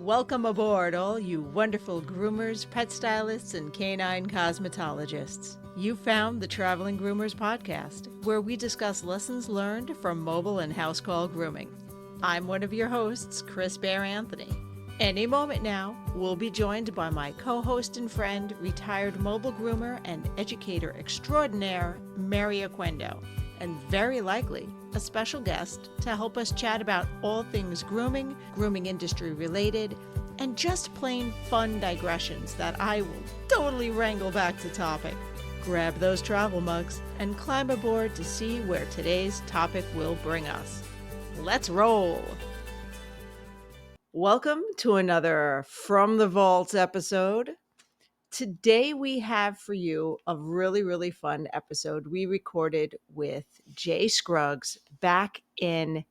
Welcome aboard, all you wonderful groomers, pet stylists, and canine cosmetologists. You found the Traveling Groomers Podcast, where we discuss lessons learned from mobile and house call grooming. I'm one of your hosts, Chris Bear Anthony. Any moment now, we'll be joined by my co-host and friend, retired mobile groomer and educator extraordinaire, Mary Oquendo, and very likely a special guest to help us chat about all things grooming, grooming industry related, and just plain fun digressions that I will totally wrangle back to topic. Grab those travel mugs and climb aboard to see where today's topic will bring us. Let's roll! Welcome to another From the Vaults episode. Today we have for you a really fun episode we recorded with Jay Scruggs back in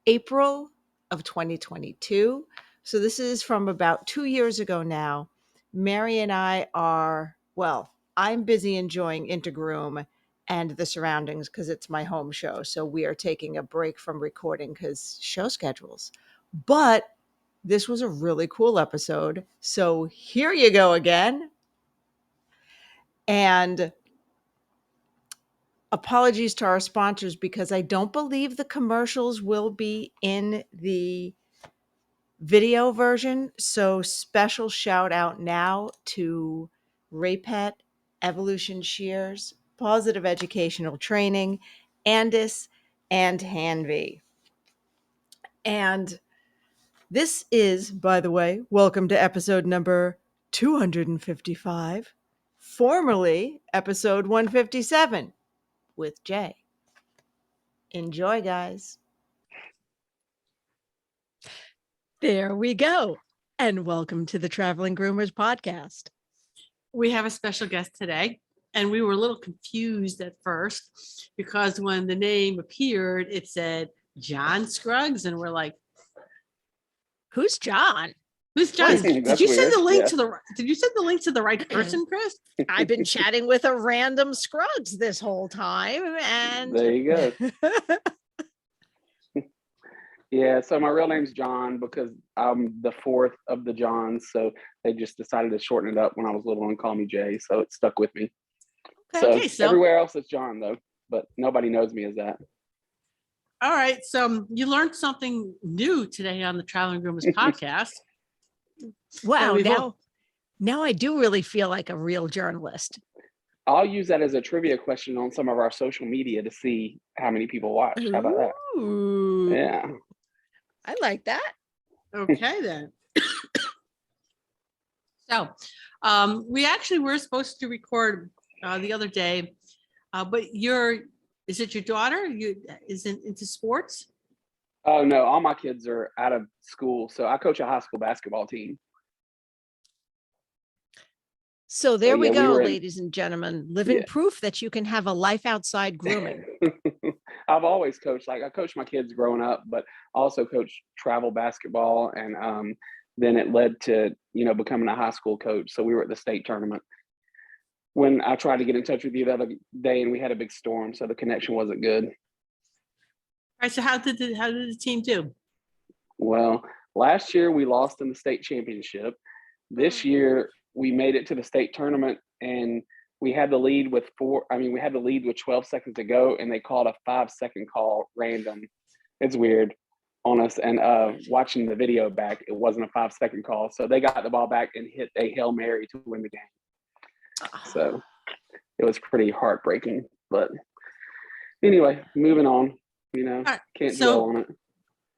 April of 2022. So this is from about 2 years ago now. Mary and I I'm busy enjoying Intergroom and the surroundings because it's my home show. So we are taking a break from recording because show schedules. But this was a really cool episode. So here you go again. And apologies to our sponsors because I don't believe the commercials will be in the video version. So special shout out now to Raypet, Evolution Shears, Positive Educational Training, Andis, and Hanvey. And this is, by the way, welcome to episode number 255, formerly episode 157 with Jay. Enjoy, guys. There we go. And welcome to the Traveling Groomers Podcast. We have a special guest today, and we were a little confused at first because when the name appeared, it said John Scruggs, and we're like, Who's John? "Who's John?" Did you send the link Yeah. to the? Did you send the link to the right person, Chris? I've been chatting with a random Scruggs this whole time, and There you go. Yeah, so my real name's John because I'm the fourth of the Johns. So they just decided to shorten it up when I was little and call me Jay. So it stuck with me. Okay, So everywhere else it's John though, but nobody knows me as that. All right. So you learned something new today on the Traveling Groomers Podcast. wow, we've now I do really feel like a real journalist. I'll use that as a trivia question on some of our social media to see how many people watch. How about that? Ooh, Yeah. I like that. Okay, then. So, we actually were supposed to record the other day, but is it your daughter? Is into sports? Oh no, all my kids are out of school. So I coach a high school basketball team. So there we yeah, we go, were in- ladies and gentlemen, living Yeah. proof that you can have a life outside grooming. I've always coached, like I coached my kids growing up, but I also coached travel basketball, and then it led to becoming a high school coach. So we were at the state tournament when I tried to get in touch with you the other day, and we had a big storm, so the connection wasn't good. All right. So how did the team do? Well, last year we lost in the state championship. This year we made it to the state tournament, and we had the lead with 12 seconds to go, and they called a 5-second call random. It's weird on us. And watching the video back, it wasn't a 5-second call. So they got the ball back and hit a Hail Mary to win the game. So it was pretty heartbreaking. But anyway, moving on, right, can't so- dwell on it.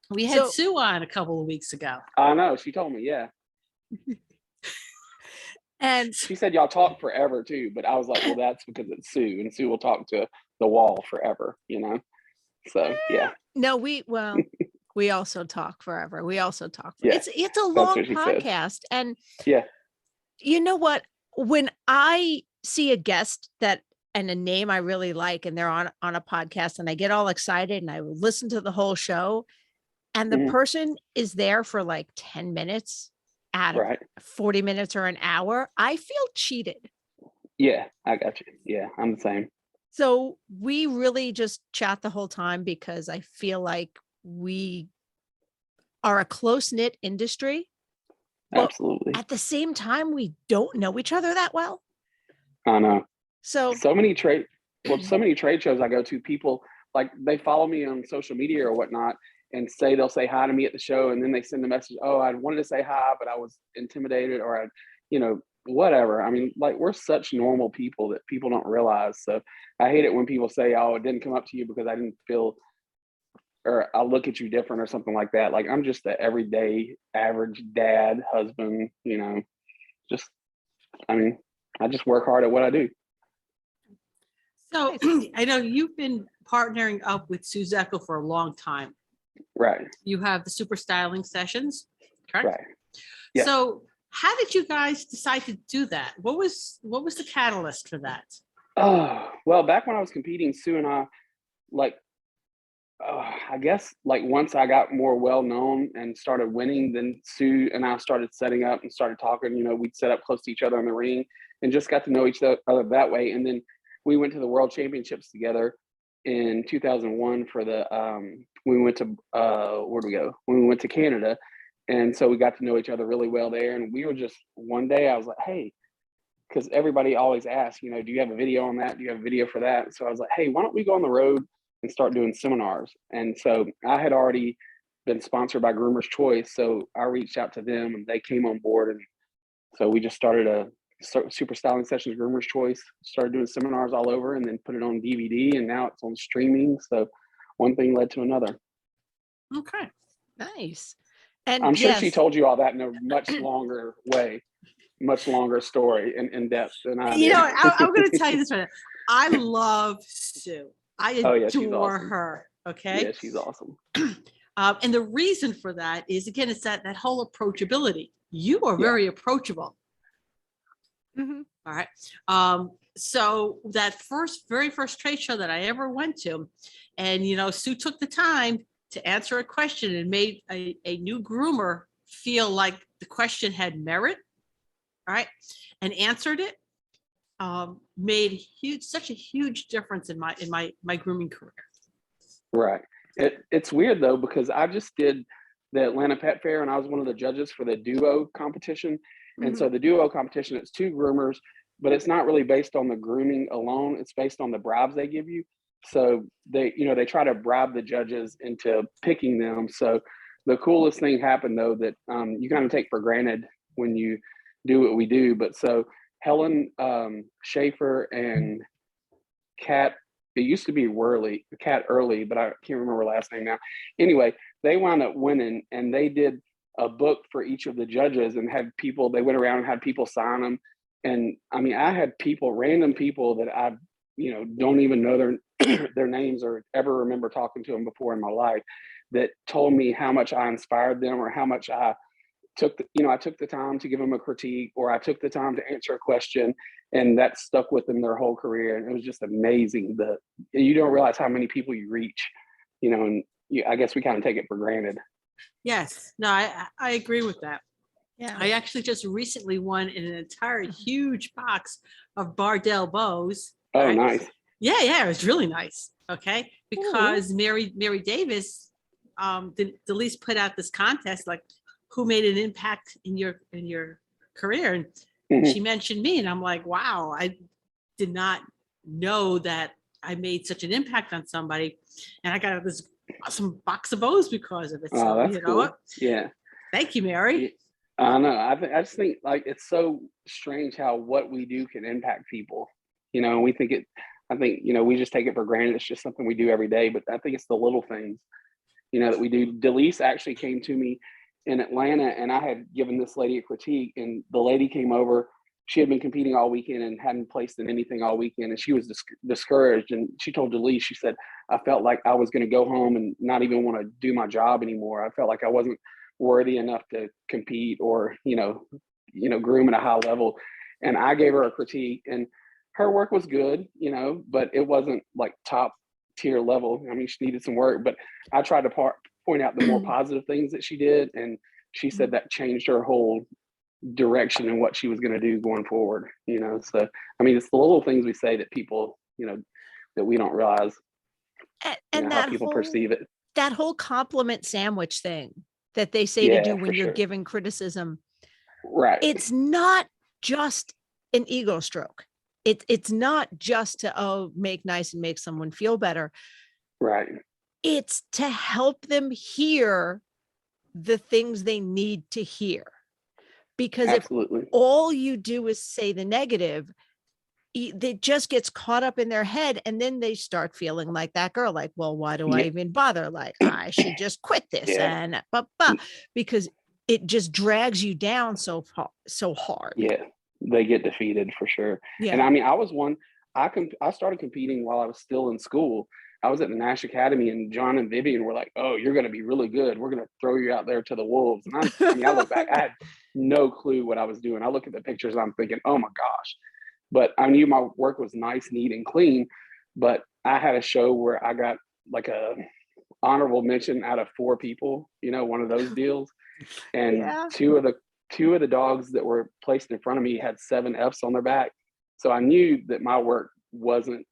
We had So- Sue on a couple of weeks ago. I know, she told me, yeah. And She said y'all talk forever too, but I was like, well, that's because it's Sue, and Sue will talk to the wall forever, So yeah. no, we also talk forever. We also talk. Yeah, It's a long what she said. podcast. And Yeah. you know what? When I see a guest and a name I really like, and they're on a podcast, and I get all excited and I listen to the whole show, and the Mhm. person is there for like 10 minutes out of Right. 40 minutes or an hour, I feel cheated. Yeah, I got you. Yeah, I'm the same. So we really just chat the whole time because I feel like we are a close-knit industry. Well, Absolutely. at the same time, we don't know each other that well. I know. So So many trade shows I go to, people like they follow me on social media or whatnot and they'll say hi to me at the show, and then they send a message, oh, I wanted to say hi, but I was intimidated, or whatever. I mean, like, we're such normal people that people don't realize. So I hate it when people say, oh, it didn't come up to you because I didn't feel, or I look at you different or something like that. Like, I'm just the everyday average dad, husband, just, I mean, I just work hard at what I do. So I know you've been partnering up with Sue Zeckel for a long time. Right. You have the super styling sessions, correct? Right. Yeah. So how did you guys decide to do that? What was the catalyst for that? Oh, well, back when I was competing, Sue and I, I guess, once I got more well known and started winning, then Sue and I started setting up and started talking. We'd set up close to each other in the ring and just got to know each other that way. And then we went to the World Championships together in 2001 for we went to where'd we go? We went to Canada. And so we got to know each other really well there. And we were just, one day I was like, hey, because everybody always asks, do you have a video on that? Do you have a video for that? So I was like, hey, why don't we go on the road and start doing seminars? And so I had already been sponsored by Groomer's Choice. So I reached out to them and they came on board. And so we just started a Super Styling Sessions Groomer's Choice, started doing seminars all over, and then put it on DVD, and now it's on streaming. So one thing led to another. Okay. Nice. And I'm sure she told you all that in a much longer way, much longer story in depth than I did. I'm going to tell you this right now. I love Sue. I adore awesome. her. Okay. Yeah, she's awesome. And the reason for that is, again, it's that whole approachability. You are very approachable. Mm-hmm. All right. So that very first trade show that I ever went to, and, Sue took the time to answer a question and made a new groomer feel like the question had merit. All right. And answered it. Made such a huge difference in my grooming career. Right. It's weird though, because I just did the Atlanta Pet Fair and I was one of the judges for the duo competition. Mm-hmm. And so the duo competition, it's two groomers, but it's not really based on the grooming alone. It's based on the bribes they give you. So they try to bribe the judges into picking them. So the coolest thing happened though, that you kind of take for granted when you do what we do. But so Helen Schaefer and Kat, it used to be Kat Early, but I can't remember her last name now. Anyway, they wound up winning, and they did a book for each of the judges and they went around and had people sign them. And I mean, I had random people that I, don't even know their names or ever remember talking to them before in my life, that told me how much I inspired them or how much I took the time to give them a critique, or I took the time to answer a question, and that stuck with them their whole career. And it was just amazing that you don't realize how many people you reach, and I guess we kind of take it for granted. Yes. No, I agree with that. Yeah. I actually just recently won in an entire huge box of Bardell bows. Oh, right? Nice. Yeah. It was really nice. Okay. Because Mary Davis, Delise put out this contest, like, who made an impact in your career? And Mm-hmm. she mentioned me, and I'm like, wow, I did not know that I made such an impact on somebody. And I got this awesome box of bows because of it. So, that's cool. What? Yeah. Thank you, Mary. I know. I just think it's so strange how what we do can impact people. We think we just take it for granted. It's just something we do every day. But I think it's the little things, that we do. Delise actually came to me in Atlanta, and I had given this lady a critique, and the lady came over. She had been competing all weekend and hadn't placed in anything all weekend, and she was discouraged. And she told Delise, she said, I felt like I was going to go home and not even want to do my job anymore. I felt like I wasn't worthy enough to compete or, groom at a high level. And I gave her a critique, and her work was good, but it wasn't like top tier level. I mean, she needed some work, but I tried to point out the more positive things that she did. And she said that changed her whole direction and what she was going to do going forward, So, I mean, it's the little things we say that people, that we don't realize and how people perceive it. That whole compliment sandwich thing that they say to do when you're giving criticism. Right. It's not just an ego stroke. It's not just to make nice and make someone feel better. Right. It's to help them hear the things they need to hear. Because Absolutely. if all you do is say the negative, it just gets caught up in their head, and then they start feeling like that girl, like, well, why do I even bother? Like, I should just quit this. And because it just drags you down so hard. Yeah, they get defeated for sure. Yeah. And I mean, I was one. I started competing while I was still in school. I was at the Nash Academy, and John and Vivian were like, "Oh, you're going to be really good. We're going to throw you out there to the wolves." And I look back, I had no clue what I was doing. I look at the pictures, and I'm thinking, "Oh my gosh!" But I knew my work was nice, neat, and clean. But I had a show where I got like a honorable mention out of 4 people. One of those deals, and two of the dogs that were placed in front of me had 7 Fs on their back. So I knew that my work wasn't.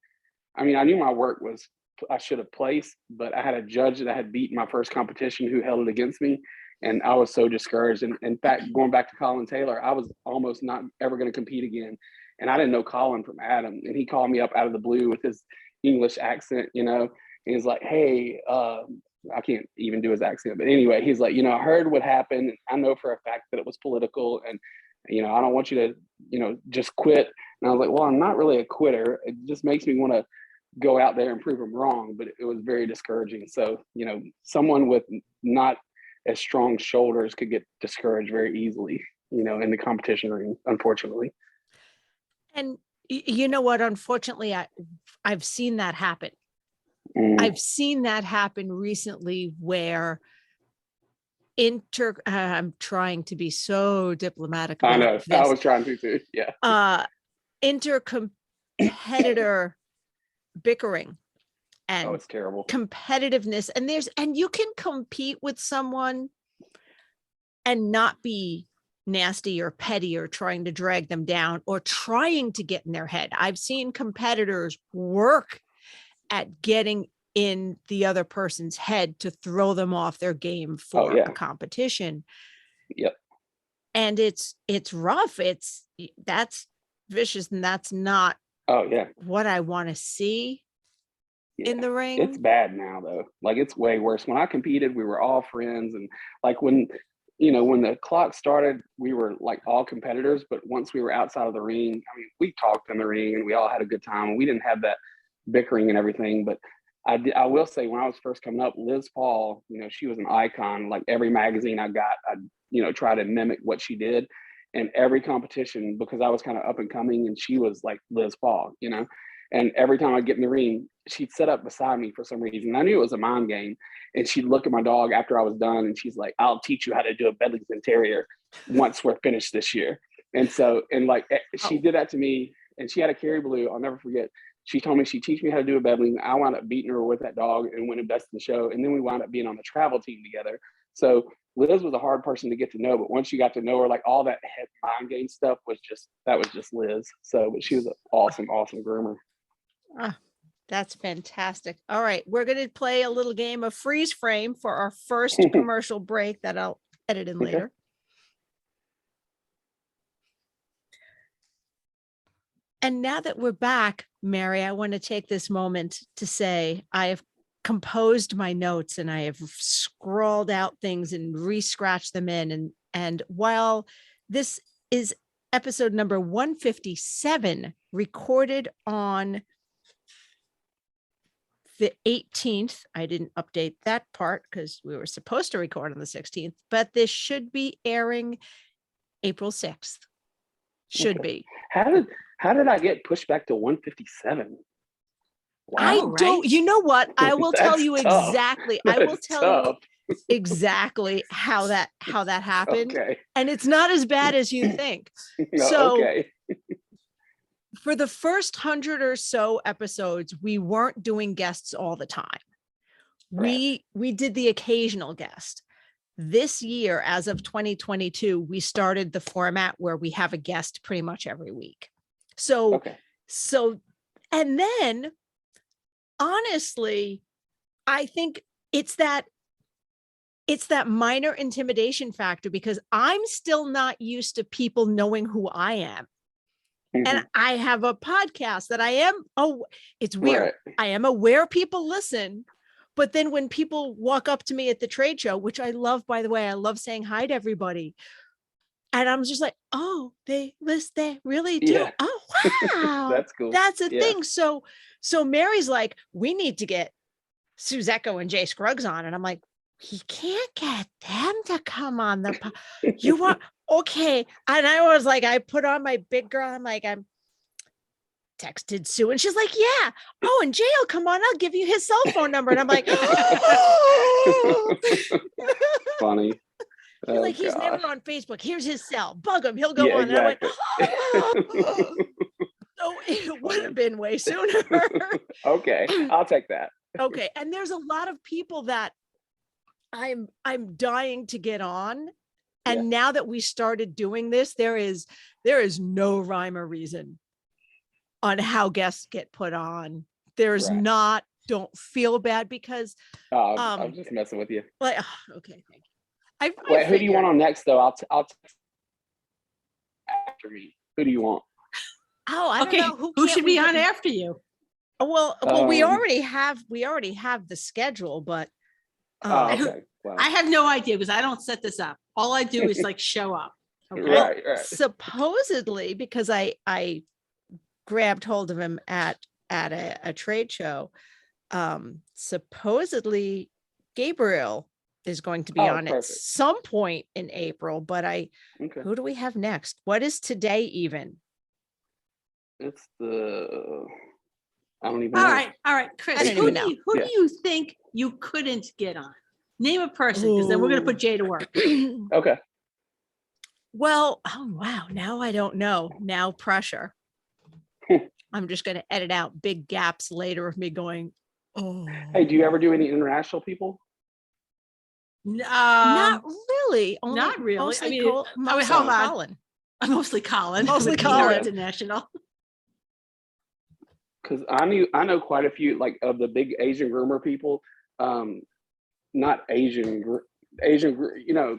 I knew my work was. I should have placed, but I had a judge that I had beaten my first competition who held it against me. And I was so discouraged. And in fact, going back to Colin Taylor, I was almost not ever going to compete again. And I didn't know Colin from Adam. And he called me up out of the blue with his English accent, and he's like, "Hey, I can't even do his accent. But anyway, he's like, I heard what happened. I know for a fact that it was political. And, I don't want you to, just quit." And I was like, "Well, I'm not really a quitter. It just makes me want to go out there and prove them wrong." But it was very discouraging. So, someone with not as strong shoulders could get discouraged very easily, in the competition ring, unfortunately. And you know what? Unfortunately, I've seen that happen. I've seen that happen recently where I'm trying to be so diplomatic about I know. this. I was trying to too. Yeah. Intercompetitor bickering and it's terrible. Competitiveness. And you can compete with someone and not be nasty or petty or trying to drag them down or trying to get in their head. I've seen competitors work at getting in the other person's head to throw them off their game for a competition. Yep. And it's rough. That's vicious, and that's not what I want to see in the ring. It's bad now though. Like, it's way worse. When I competed, we were all friends, and like when the clock started, we were like all competitors. But once we were outside of the ring, we talked in the ring and we all had a good time. We didn't have that bickering and everything. But I will say, when I was first coming up, Liz Paul, she was an icon. Like, every magazine I got, I'd try to mimic what she did. And every competition, because I was kind of up and coming, and she was like Liz Paul, and every time I get in the ring, she'd sit up beside me for some reason. I knew it was a mind game. And she'd look at my dog after I was done, and she's like, "I'll teach you how to do a Bedlington Terrier once we're finished this year." And so, she did that to me. And she had a Kerry Blue. I'll never forget. She told me she'd teach me how to do a Bedlington. I wound up beating her with that dog and winning best in the show. And then we wound up being on the travel team together. So Liz was a hard person to get to know. But once you got to know her, like, all that head mind game stuff was just Liz. So, but she was an awesome, awesome groomer. That's fantastic. All right. We're going to play a little game of freeze frame for our first commercial break that I'll edit in later. And now that we're back, Mary, I want to take this moment to say I have composed my notes and I have scrawled out things and re-scratched them in. And while this is episode number 157, recorded on the 18th, I didn't update that part because we were supposed to record on the 16th, but this should be airing April 6th. Should be. How did I get pushed back to 157? Wow, I don't, you know what? I will tell you exactly. I will tell you exactly how that happened. Okay. And it's not as bad as you think. For the first 100 or so episodes, we weren't doing guests all the time. Right. We did the occasional guest. This year, as of 2022, we started the format where we have a guest pretty much every week. So, and then honestly, I think it's that it's that minor intimidation factor because I'm still not used to people knowing who I am. And I have a podcast that I am, it's weird. Right. I am aware people listen, but then when people walk up to me at the trade show, which I love, by the way, I love saying hi to everybody. And I'm just like, oh, they really do. Yeah. Oh, wow. That's cool. That's a Yeah. thing. So Mary's like, we need to get Suzecco and Jay Scruggs on. And I'm like, he can't get them to come on the you want okay. And I was like, I put on my big girl. I'm like, I'm texted Sue and she's like, yeah. Oh, and Jay will come on. I'll give you his cell phone number. And I'm like, oh. Funny. She's like, he's never on Facebook. Here's his cell. Bug him. He'll go on. Exactly. And I went, oh. So it would have been way sooner. Okay. I'll take that. Okay. And there's a lot of people that I'm dying to get on. And now that we started doing this, there is no rhyme or reason on how guests get put on. There's not, don't feel bad because I'm just messing with you. Like, okay, thank you. Wait, who do you want on next though? I'll after me. Who do you want? Oh, I don't know who should be on after you. Well, we already have the schedule, but okay. Wow. I have no idea because I don't set this up. All I do is like show up. Okay? Right. Supposedly, because I grabbed hold of him at a trade show. Supposedly Gabriel is going to be on at some point in April, but who do we have next? What is today even? It's I don't even know. All right, Chris, who do you think you couldn't get on? Name a person, because then we're going to put Jay to work. Okay. Well, oh wow, now I don't know. Now pressure. I'm just going to edit out big gaps later of me going, oh. Hey, do you ever do any international people? Not really. Not really. Mostly hold on. Colin. Mostly Colin. Mostly with Colin. International. Because I know quite a few like of the big Asian groomer people. Not Asian,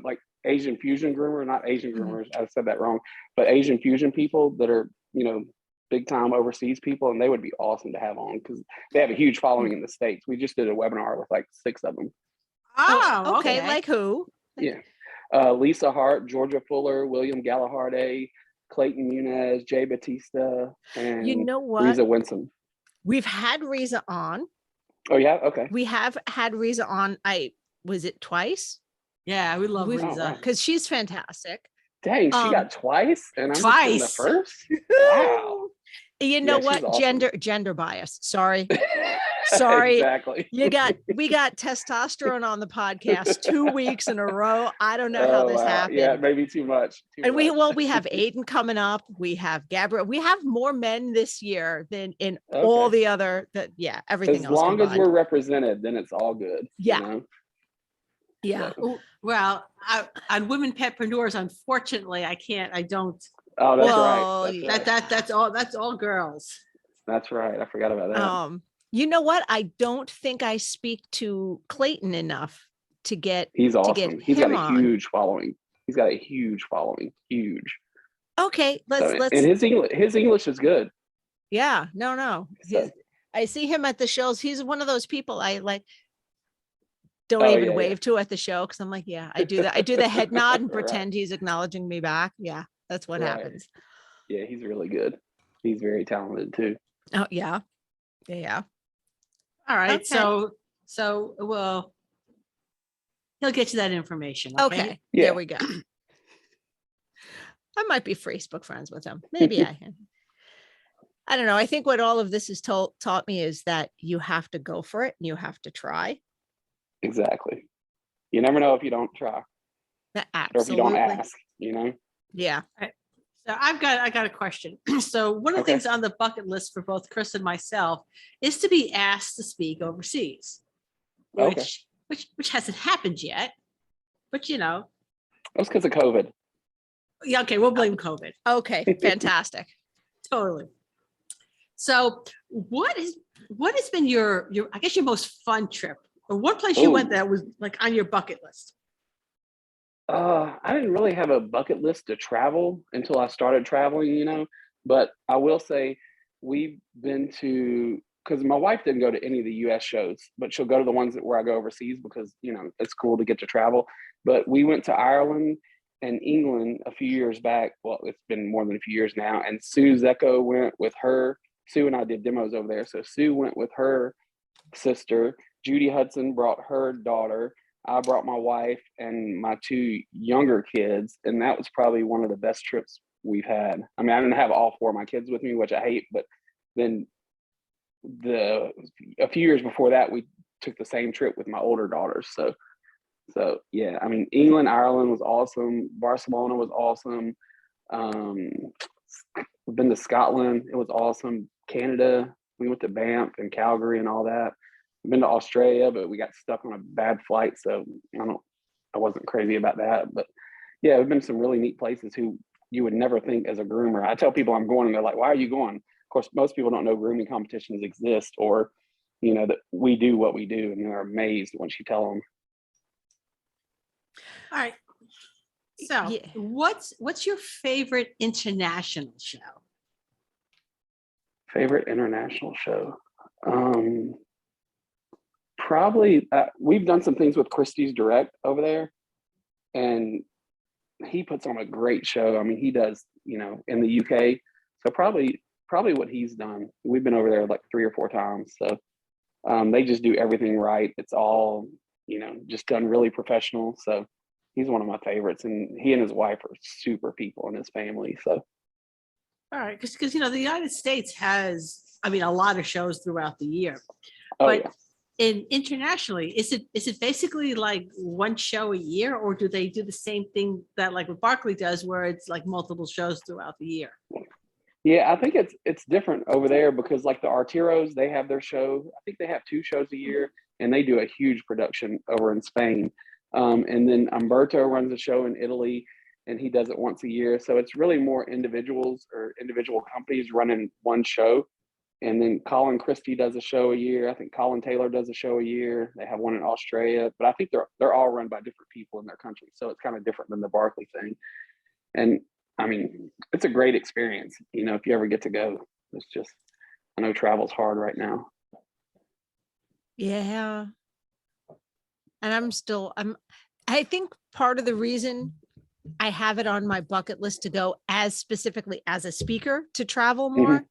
like Asian fusion groomer, not Asian groomers. I said that wrong, but Asian fusion people that are, big time overseas people, and they would be awesome to have on because they have a huge following in the States. We just did a webinar with like 6 of them. Oh, okay. Like who? Yeah. Lisa Hart, Georgia Fuller, William Gallaharde, Clayton Muniz, Jay Batista, and you know what? Reza Winsome. We've had Reza on. Oh yeah, okay. We have had Reza on. Was it twice? Yeah, we love Reza because she's fantastic. Dang, she got twice, and I'm twice in the first. Wow. You know what? Awesome. Gender bias. Sorry. Exactly. we got testosterone on the podcast 2 weeks in a row. I don't know how this happened. Yeah, maybe too much. We have Aiden coming up. We have Gabrielle. We have more men this year than in all the other. Everything else. As long as we're represented, then it's all good. Yeah. Yeah. So. Well, on women petpreneurs, unfortunately, I don't. Oh, that's right. That's all girls. That's right. I forgot about that. You know what? I don't think I speak to Clayton enough to get. He's awesome. He's got a huge following. Huge. Okay, let's. And his English is good. Yeah. No. I see him at the shows. He's one of those people I like. Don't even wave to at the show because I'm like, yeah, I do that. I do the head nod and pretend he's acknowledging me back. Yeah, that's what happens. Yeah, he's really good. He's very talented too. Oh yeah. Yeah. All right. Okay. So well, he'll get you that information. Okay. Yeah. There we go. I might be Facebook friends with him. Maybe I can. I don't know. I think what all of this has taught me is that you have to go for it and you have to try. Exactly. You never know if you don't try. Absolutely. Or if you don't ask, Yeah. Right. So I got a question. So one of the things on the bucket list for both Chris and myself is to be asked to speak overseas, which hasn't happened yet. But that's because of COVID. Yeah. Okay. We'll blame COVID. Okay. Fantastic. Totally. So what has been your I guess your most fun trip? Or one place you went that was like on your bucket list? I didn't really have a bucket list to travel until I started traveling, but I will say we've been to, because my wife didn't go to any of the US shows, but she'll go to the ones where I go overseas because, it's cool to get to travel. But we went to Ireland and England a few years back. Well, it's been more than a few years now. And Sue Zecco went with her. Sue and I did demos over there. So Sue went with her sister. Judy Hudson brought her daughter. I brought my wife and my two younger kids, and that was probably one of the best trips we've had. I mean, I didn't have all four of my kids with me, which I hate, but then a few years before that, we took the same trip with my older daughters. So yeah, I mean, England, Ireland was awesome. Barcelona was awesome. We've been to Scotland. It was awesome. Canada, we went to Banff and Calgary and all that. I've been to Australia, but we got stuck on a bad flight, so I wasn't crazy about that. But yeah, we've been to some really neat places who you would never think as a groomer. I tell people I'm going, and they're like, "Why are you going?" Of course, most people don't know grooming competitions exist, or that we do what we do, and they're amazed once you tell them. All right. So, yeah. What's your favorite international show? Favorite international show? Probably we've done some things with Christie's Direct over there, and he puts on a great show. I mean, he does, in the UK. So probably what he's done. We've been over there like 3 or 4 times. So they just do everything right. It's all, just done really professional. So he's one of my favorites, and he and his wife are super people in his family. So. All right, because the United States has, a lot of shows throughout the year. Oh, but yeah. Internationally, is it basically like one show a year, or do they do the same thing that like what Barkley does, where it's like multiple shows throughout the year? Yeah, I think it's different over there because like the Arteros, they have their show. I think they have 2 shows a year, and they do a huge production over in Spain. And then Umberto runs a show in Italy, and he does it once a year. So it's really more individuals or individual companies running one show. And then Colin Christie does a show a year. I think Colin Taylor does a show a year. They have one in Australia, but I think they're all run by different people in their country. So it's kind of different than the Barkley thing. And I mean, it's a great experience, if you ever get to go. It's just, I know travel's hard right now. Yeah. And I think part of the reason I have it on my bucket list to go as specifically as a speaker to travel more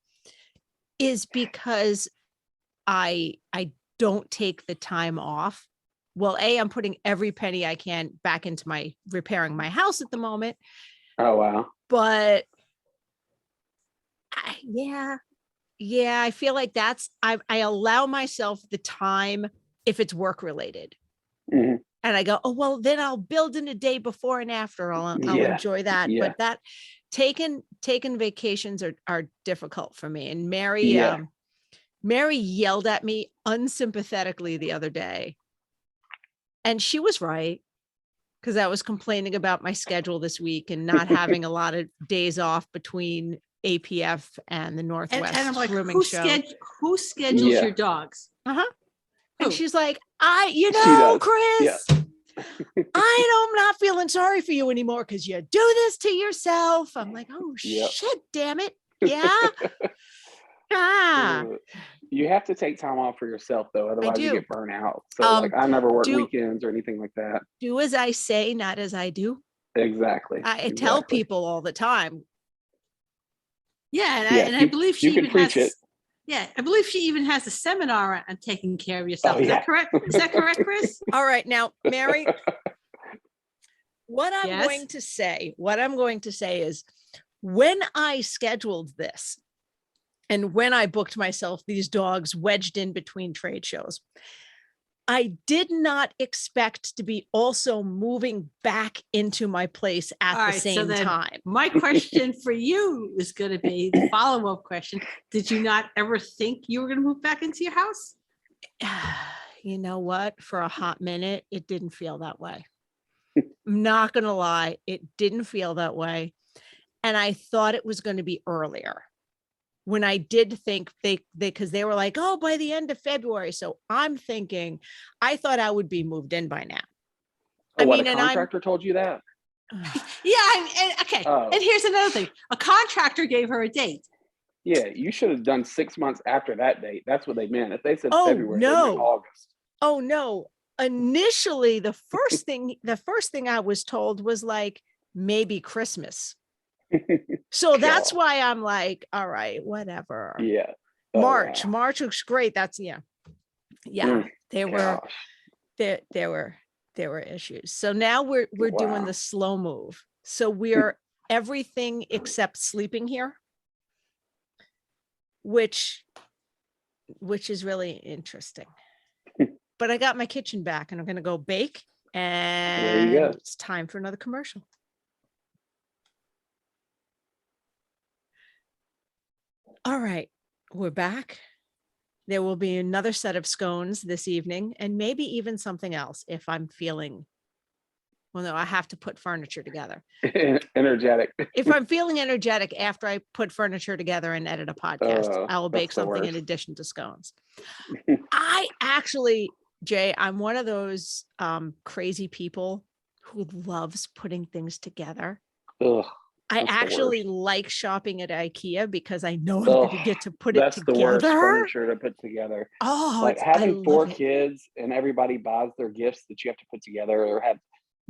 is because I don't take the time off. Well, I'm putting every penny I can back into repairing my house at the moment. Oh, wow. But I feel like I allow myself the time if it's work related. Mm-hmm. And I go, oh, well, then I'll build in a day before and after. I'll enjoy that. Yeah. But that taking vacations are difficult for me. And Mary yelled at me unsympathetically the other day. And she was right, because I was complaining about my schedule this week and not having a lot of days off between APF and the Northwest and I'm like, grooming show. Who schedules your dogs? And she's like, Chris, I'm not feeling sorry for you anymore because you do this to yourself. I'm like, oh, shit, damn it. Yeah. You have to take time off for yourself, though. Otherwise, you get burnt out. So I never work weekends or anything like that. Do as I say, not as I do. Exactly. I tell people all the time. Yeah. And I believe she even has. Yeah, I believe she even has a seminar on taking care of yourself. Is that correct? Is that correct, Chris? All right. Now, Mary, what I'm going to say is when I scheduled this and when I booked myself these dogs wedged in between trade shows, I did not expect to be also moving back into my place at the same time. My question for you is going to be the follow-up question. Did you not ever think you were going to move back into your house? You know what? For a hot minute, it didn't feel that way. I'm not going to lie. It didn't feel that way. And I thought it was going to be earlier. When I did think because they were like, oh, by the end of February. So I'm thinking, I thought I would be moved in by now. A contractor told you that? Okay. Oh. And here's another thing. A contractor gave her a date. Yeah, you should have done 6 months after that date. That's what they meant. If they said Oh, February, they meant no. August. Oh no. Initially, the first thing I was told was like maybe Christmas. So that's why I'm like, all right, whatever. Yeah. Oh, March. wow. March looks great. That's yeah. There were issues. So now we're doing the slow move. So we're everything except sleeping here, which is really interesting. But I got my kitchen back and I'm going to go bake, and it's time for another commercial. All right, we're back. There will be another set of scones this evening, and maybe even something else if I'm feeling, well, no, I have to put furniture together. Energetic. If I'm feeling energetic after I put furniture together and edit a podcast, I will bake something in addition to scones. I actually, Jay, I'm one of those crazy people who loves putting things together. Ugh, I actually like shopping at IKEA because I know I'm going to get to put it together. That's the worst furniture to put together. Oh, like having 4 kids and everybody buys their gifts that you have to put together, or have,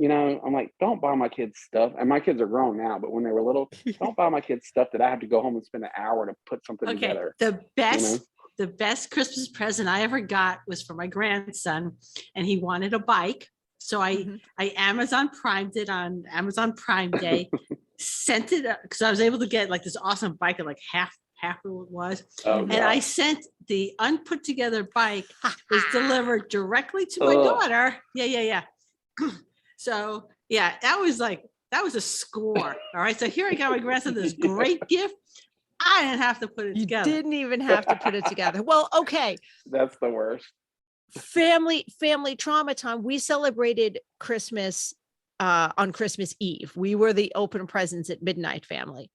I'm like, don't buy my kids stuff. And my kids are grown now, but when they were little, don't buy my kids stuff that I have to go home and spend an hour to put something together. The best Christmas present I ever got was for my grandson, and he wanted a bike. So I Amazon Primed it on Amazon Prime Day, sent it because I was able to get like this awesome bike at like half of what it was. And I sent the unput together bike, was delivered directly to my daughter. Yeah. So yeah, that was a score. All right. So here I got my grandson this great gift. I didn't have to put it together. You didn't even have to put it together. Well, okay. That's the worst. Family trauma time. We celebrated Christmas on Christmas Eve. We were the open presents at midnight family.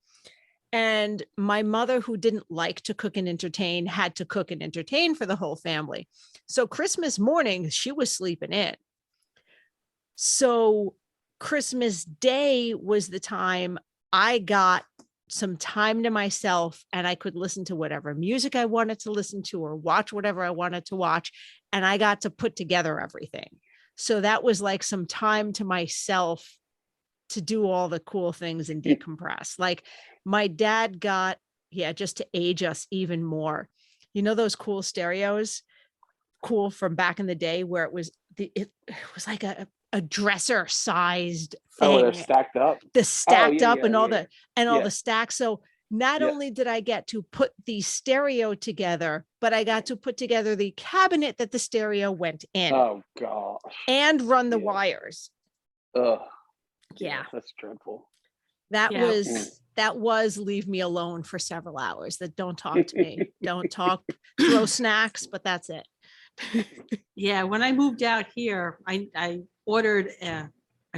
And my mother, who didn't like to cook and entertain, had to cook and entertain for the whole family. So Christmas morning, she was sleeping in. So Christmas Day was the time I got some time to myself, and I could listen to whatever music I wanted to listen to or watch whatever I wanted to watch. And I got to put together everything. So that was like some time to myself to do all the cool things and decompress. Like my dad got, just to age us even more, those cool stereos, cool from back in the day where it was like a dresser sized thing. Oh, they're stacked up. The stacked up and all the stacks. So not only did I get to put the stereo together, but I got to put together the cabinet that the stereo went in. Oh gosh. And run the wires. Ugh. Yeah. That's dreadful. That was leave me alone for several hours. That don't talk to me. Don't talk, throw snacks, but that's it. Yeah. When I moved out here, I ordered a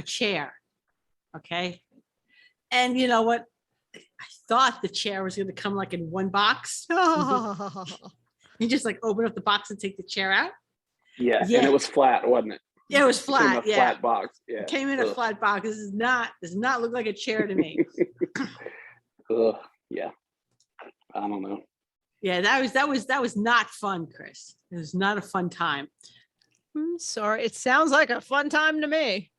chair. Okay. And you know what? I thought the chair was going to come like in one box. You just like open up the box and take the chair out. Yeah. And it was flat, wasn't it? Yeah, it was flat. Flat box. Yeah. It came in a flat box. This does not look like a chair to me. Yeah. I don't know. Yeah, that was not fun, Chris. It was not a fun time. I'm sorry. It sounds like a fun time to me.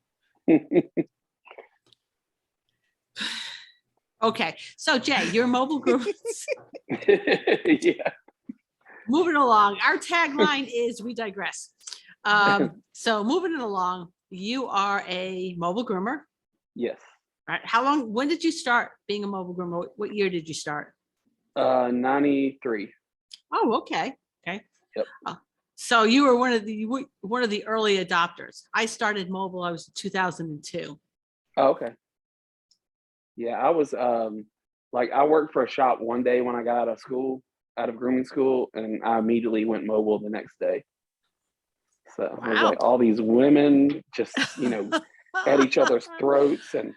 Okay. So Jay, your mobile group. Yeah. Moving along. Our tagline is "We digress." So moving it along, you are a mobile groomer. Yes. Right. When did you start being a mobile groomer? What year did you start? 93. Oh, okay. Okay. Yep. So you were one of the early adopters. I started mobile. I was in 2002. Oh, okay. Yeah, I was I worked for a shop one day when I got out of grooming school, and I immediately went mobile the next day. So it was like all these women just, at each other's throats. And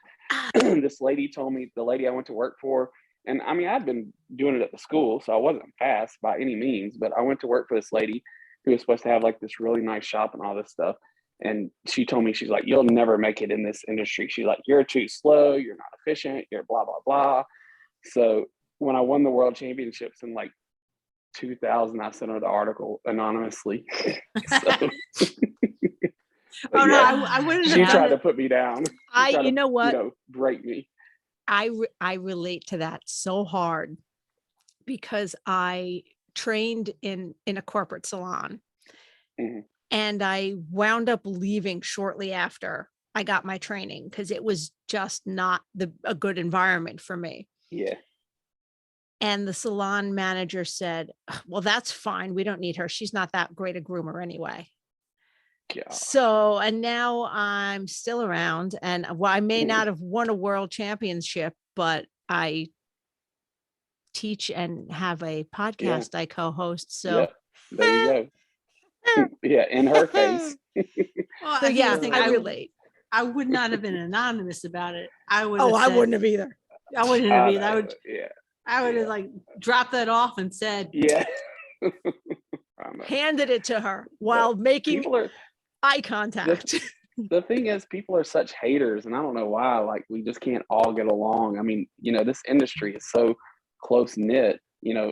this lady told me, the lady I went to work for, and I mean, I'd been doing it at the school, so I wasn't fast by any means, but I went to work for this lady who was supposed to have like this really nice shop and all this stuff. And she told me, she's like, you'll never make it in this industry. She's like, you're too slow. You're not efficient. You're blah, blah, blah. So when I won the world championships in like 2000, I sent her the article anonymously. So, Oh, no, yeah, I wouldn't she have tried done to it. put me down. You know what? Break me. I relate to that so hard because I trained in a corporate salon, and I wound up leaving shortly after I got my training because it was just not a good environment for me. Yeah. And the salon manager said, well, that's fine. We don't need her. She's not that great a groomer anyway. Yeah. So, and now I'm still around, and I may not have won a world championship, but I teach and have a podcast I co-host. So there you go. Yeah, in her face. Well, so yeah, I would, relate. I would not have been anonymous about it. I would. I wouldn't have either. I wouldn't have either. I would have like dropped that off and said, yeah. Handed it to her while making eye contact. The thing is, people are such haters, and I don't know why. Like, we just can't all get along. I mean, this industry is so close knit,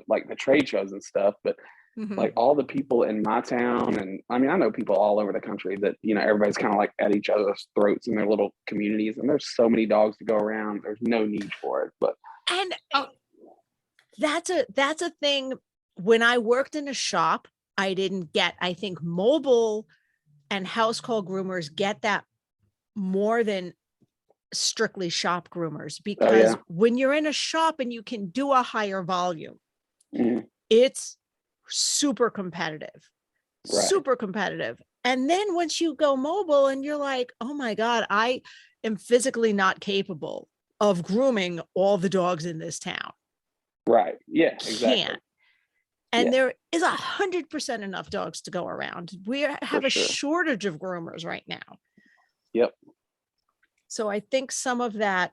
like the trade shows and stuff, but like all the people in my town, and I mean, I know people all over the country that, everybody's kind of like at each other's throats in their little communities, and there's so many dogs to go around. There's no need for it. But that's a thing. When I worked in a shop, I didn't get, I think mobile and house call groomers get that more than strictly shop groomers, because when you're in a shop and you can do a higher volume, it's super competitive, super competitive. And then once you go mobile and you're like, oh my God, I am physically not capable of grooming all the dogs in this town. Right. Yeah, exactly. Can't. And there is 100% enough dogs to go around. We have a shortage of groomers right now. Yep. So I think some of that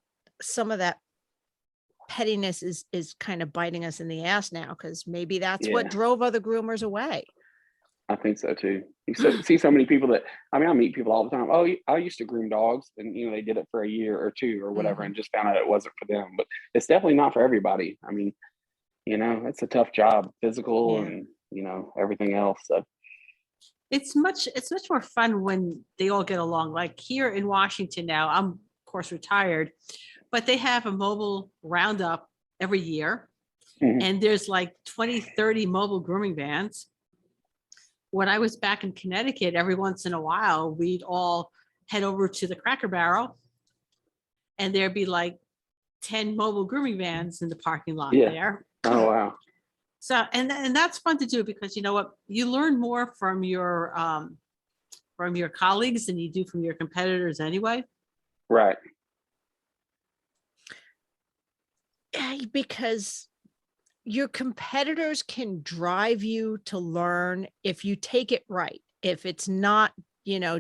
pettiness is kind of biting us in the ass now, because maybe that's what drove other groomers away. I think so too. You see so many people that, I mean, I meet people all the time. Oh, I used to groom dogs, and they did it for a year or two or whatever, and just found out it wasn't for them. But it's definitely not for everybody. I mean, it's a tough job, physical and everything else. So it's much more fun when they all get along. Like here in Washington now, I'm of course retired, but they have a mobile roundup every year, and there's like 20, 30 mobile grooming vans. When I was back in Connecticut, every once in a while, we'd all head over to the Cracker Barrel, and there'd be like 10 mobile grooming vans in the parking lot there. Oh, wow. So, and that's fun to do, because you know what, you learn more from your colleagues than you do from your competitors anyway. Right. Because your competitors can drive you to learn if you take it right. If it's not,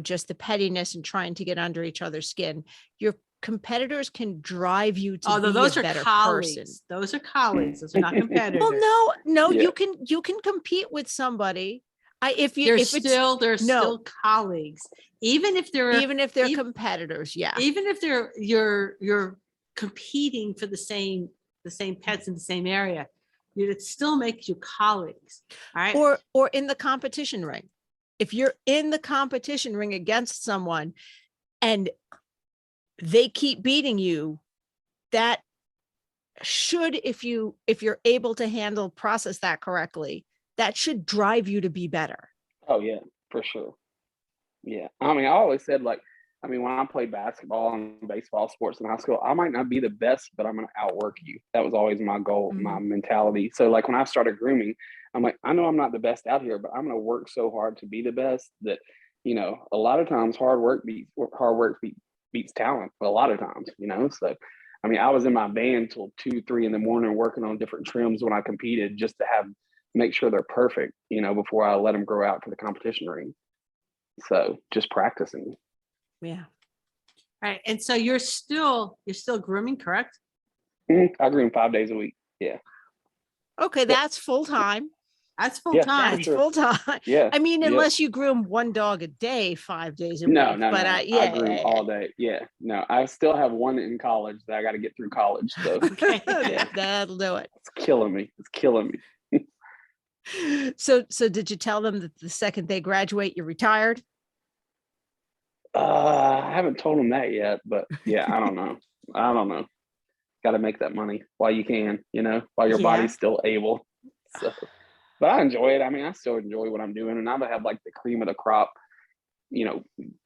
just the pettiness and trying to get under each other's skin, your competitors can drive you to be those a are better colleagues. person. Those are colleagues. Those are not competitors. Well, no, you can compete with somebody. They're still colleagues, even if they're competitors. Yeah. Even if you're competing for the same pets in the same area, it still makes you colleagues. All right. Or in the competition ring. If you're in the competition ring against someone and they keep beating you, that should, if you're able to process that correctly, that should drive you to be better. Oh yeah, for sure. Yeah. I mean, I always said, like, when I played basketball and baseball sports in high school, I might not be the best, but I'm going to outwork you. That was always my goal, my mentality. So like when I started grooming, I'm like, I know I'm not the best out here, but I'm going to work so hard to be the best that, a lot of times hard work beats talent a lot of times, So, I was in my van till 2, 3 in the morning working on different trims when I competed, just to make sure they're perfect, before I let them grow out to the competition ring. So just practicing. Yeah. All right. And so you're still grooming, correct? I groom 5 days a week. Yeah. Okay. That's full time. That's full Yeah, time. That's sure. full time. Yeah. I mean, Yep. unless you groom one dog a day, 5 days a No, week. no, But no. yeah, I groom all day. Yeah. No, I still have one in college that I got to get through college. So Okay. that'll do it. it's killing me. It's killing me. So did you tell them that the second they graduate, you're retired? I haven't told them that yet, but yeah, I don't know. Got to make that money while you can, while your Yeah. body's still able. So, but I enjoy it. I mean, I still enjoy what I'm doing, and I have like the cream of the crop,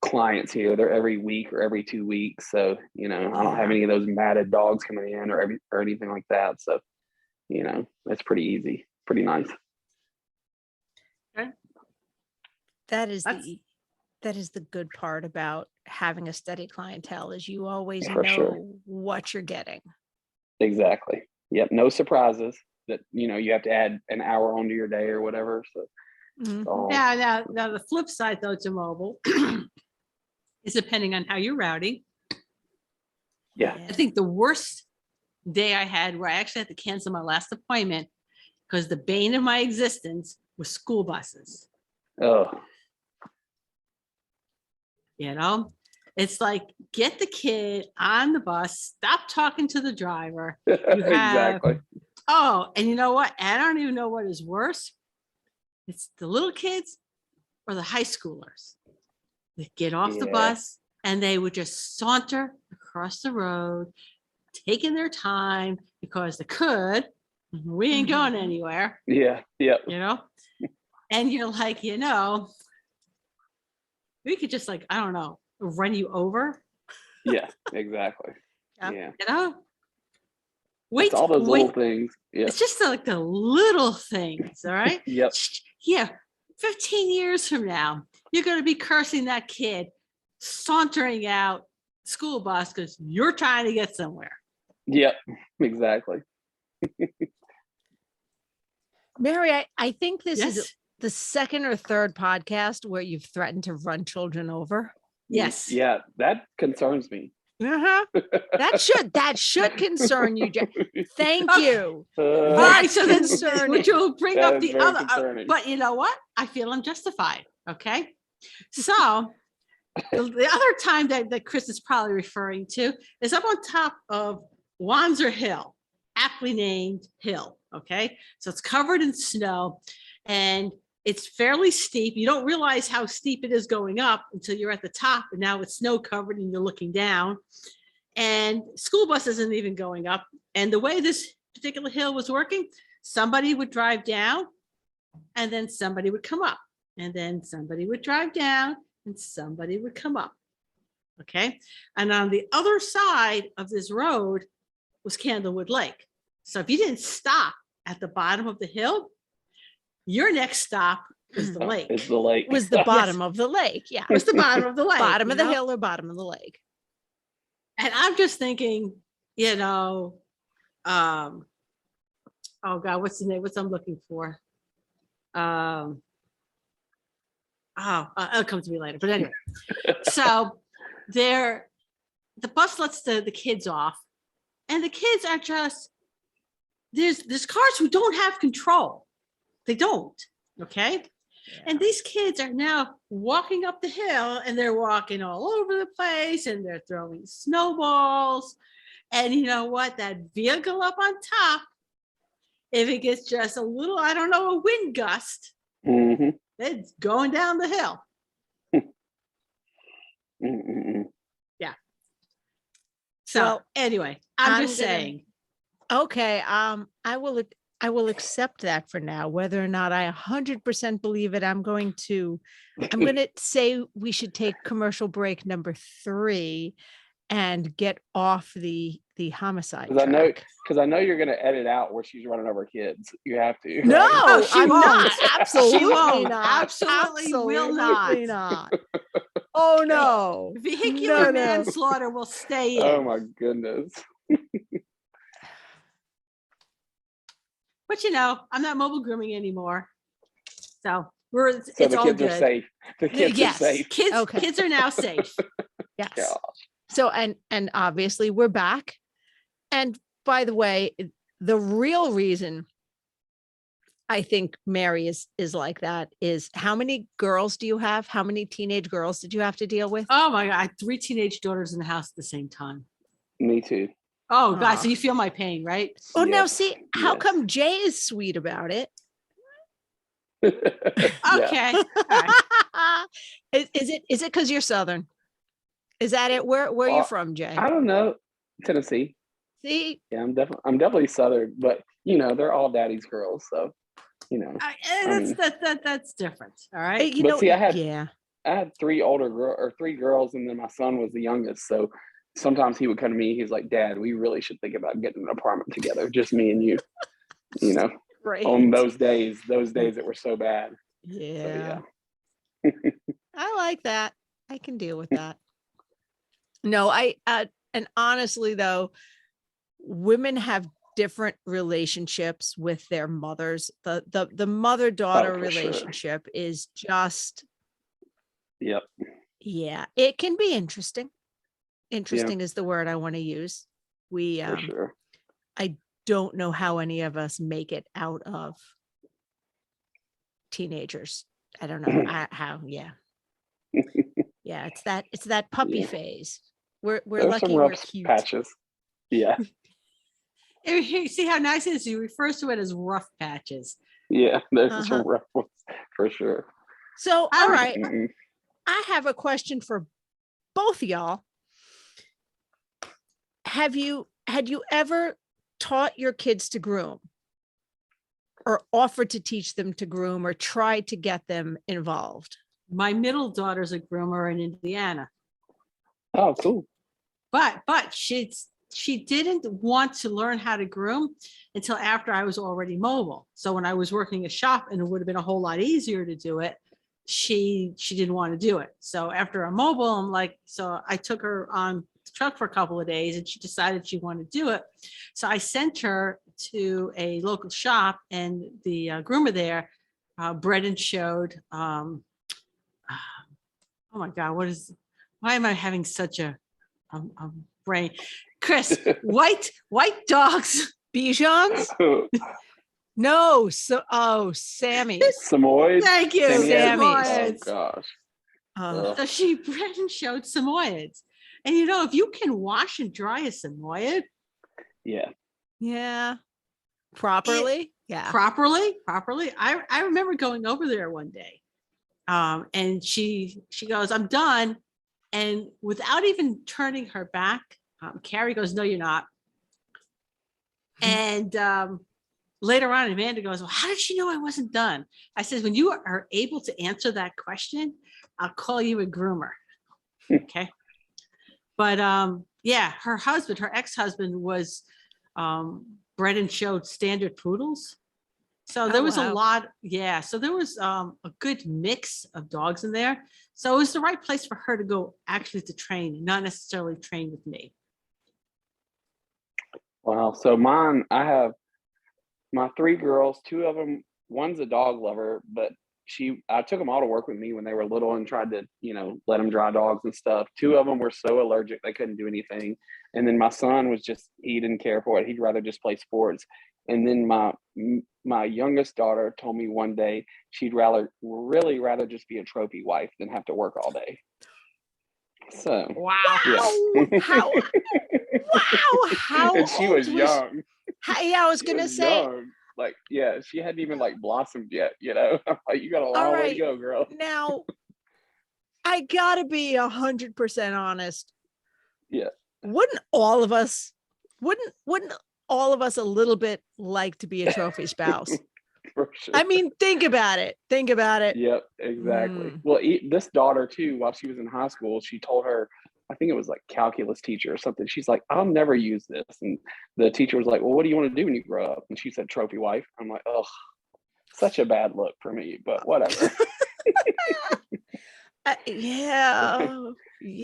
clients here. They're every week or every 2 weeks, so I don't have any of those matted dogs coming in or anything like that. So, it's pretty easy, pretty nice. Okay. That is That's- the good part about having a steady clientele is you always For know sure. what you're getting. Exactly. Yep. No surprises that you have to add an hour onto your day or whatever. So Mhm. it's all Now the flip side though to mobile is depending on how you're routing. Yeah. I think the worst day I had where I actually had to cancel my last appointment because the bane of my existence was school buses. Oh, It's like, get the kid on the bus, stop talking to the driver. exactly. And you know what? I don't even know what is worse. It's the little kids or the high schoolers that get off the Yeah. bus and they would just saunter across the road, taking their time because they could. We ain't going Mhm. anywhere, Yeah. Yep. And you're like, we could just like, I don't know, run you over, Yeah. Exactly. Yep. Yeah. Wait, It's all those wait. little things. Yeah. It's just like the little things, all right? Yep. Yeah, 15 years from now, you're going to be cursing that kid sauntering out school bus because you're trying to get somewhere. Yep. Exactly. Mary, I think this is Yes. the second or third podcast where you've threatened to run children over. Yes. Yeah. That concerns me. Uh-huh. That should concern you, Jay. Thank Okay. you. All right, so then, concerning. which will bring That up is the very other, concerning. but you know what? I feel I'm justified. Okay. So the other time that Chris is probably referring to is up on top of Wanzer Hill, aptly named hill. Okay. So it's covered in snow and it's fairly steep. You don't realize how steep it is going up until you're at the top, and now it's snow covered and you're looking down. And school bus isn't even going up. And the way this particular hill was working, somebody would drive down and then somebody would come up, and then somebody would drive down and somebody would come up. Okay. And on the other side of this road was Candlewood Lake. So if you didn't stop at the bottom of the hill, your next stop is the lake. It's the lake. Was the bottom of the lake. Yeah. Was the bottom of the lake. Bottom of the you know? hill or bottom of the lake. And I'm just thinking, oh God, what's the name? What's I'm looking for? It'll come to me later. But anyway, so the bus lets the kids off, and the kids are just, there's cars who don't have control. They don't. Okay. And these kids are now walking up the hill and they're walking all over the place and they're throwing snowballs. And you know what? That vehicle up on top, if it gets just a little, I don't know, a wind gust, Mhm. it's going down the hill. Mm-mm-mm. So Well, anyway, I'm I'm just gonna- saying. Okay. I will accept that for now. Whether or not I 100% believe it, I'm going to say we should take commercial break number 3 and get off the homicide track. Because I know you're going to edit out where she's running over kids. You have to. No, right? Oh, she I'm won't. not. Absolutely She won't. not. Absolutely will not. Absolutely not. Oh no. Vehicular No. manslaughter will stay in. Oh my goodness. But I'm not mobile grooming anymore. So it's So it's the all kids good. are safe. The kids Yes, are safe. Okay. kids are now safe. Yes. Yeah. So and obviously we're back. And by the way, the real reason I think Mary is like that, is how many girls do you have? How many teenage girls did you have to deal with? Oh my God, I had 3 teenage daughters in the house at the same time. Me too. Oh God, so Aw. you feel my pain, right? Oh, now Yes, see, how yes. come Jay is sweet about it? Yeah. Okay. All right. Is it because you're Southern? Is that it? Where are you Well, from, Jay? I don't know. Tennessee. See, Yeah, I'm definitely Southern, but they're all daddy's girls, so That's mean, that's different. All right. you but know, see, yeah. I had 3 girls, and then my son was the youngest. So sometimes he would come to me. He's like, "Dad, we really should think about getting an apartment together, just me and you." You know, Great. on those days that were so bad. Yeah. So yeah. I like that. I can deal with that. No, and honestly though, women have different relationships with their mothers. The mother-daughter for sure. relationship is just, Yep. yeah, it can be interesting. Interesting is the word I want to use. We For sure. I don't know how any of us make it out of teenagers. I don't know how. Yeah. Yeah, it's that puppy Yeah. phase. We're There's some lucky we're rough cute. patches. Yeah. You see how nice it is? He refers to it as rough patches. Yeah. There's Uh-huh. some rough ones for sure. So, all right, Mm-mm. I have a question for both of y'all. Had you ever taught your kids to groom, or offered to teach them to groom, or tried to get them involved? My middle daughter's a groomer in Indiana, Oh, cool. but she didn't want to learn how to groom until after I was already mobile. So when I was working a shop and it would have been a whole lot easier to do it, she didn't want to do it. So after I'm mobile, I'm like, so I took her on the truck for a couple of days and she decided she wanted to do it. So I sent her to a local shop, and the groomer there bred and showed. Oh my God, why am I having such a brain? Chris, white dogs. Bichons? No. So, Sammy's. Samoyed. Thank you. Sammy's. Oh Samoyeds. gosh. Ugh. So she bred and showed Samoyeds. And if you can wash and dry a Samoyed Yeah. Yeah. Properly. Yeah. properly, I remember going over there one day. And she goes, "I'm done." And without even turning her back, Carrie goes, "No, you're not." And later on, Amanda goes, "Well, how did she know I wasn't done?" I said, "When you are able to answer that question, I'll call you a groomer." Okay. But yeah, her ex-husband was bred and showed standard poodles. So there was a lot. Yeah. So there was a good mix of dogs in there. So it was the right place for her to go actually to train, not necessarily train with me. Wow. So I have my 3 girls. 2 of them, one's a dog lover, but I took them all to work with me when they were little and tried to, let them dry dogs and stuff. 2 of them were so allergic they couldn't do anything. And then my son he didn't care for it. He'd rather just play sports. And then my youngest daughter told me one day she'd really rather just be a trophy wife than have to work all day. So Wow. yeah. How And she was young. I was gonna say young. Like, yeah, she hadn't even blossomed yet, I'm like, you got a long way to go, girl. Now, I gotta be 100% honest. Yeah. Wouldn't all of us a little bit like to be a trophy spouse? For sure. I mean, think about it. Yep, exactly. Well, this daughter too, while she was in high school, she told her, I think it was calculus teacher or something. She's like, "I'll never use this." And the teacher was like, "Well, what do you want to do when you grow up?" And she said, "Trophy wife." I'm like, "Oh, such a bad look for me," but whatever. Yeah.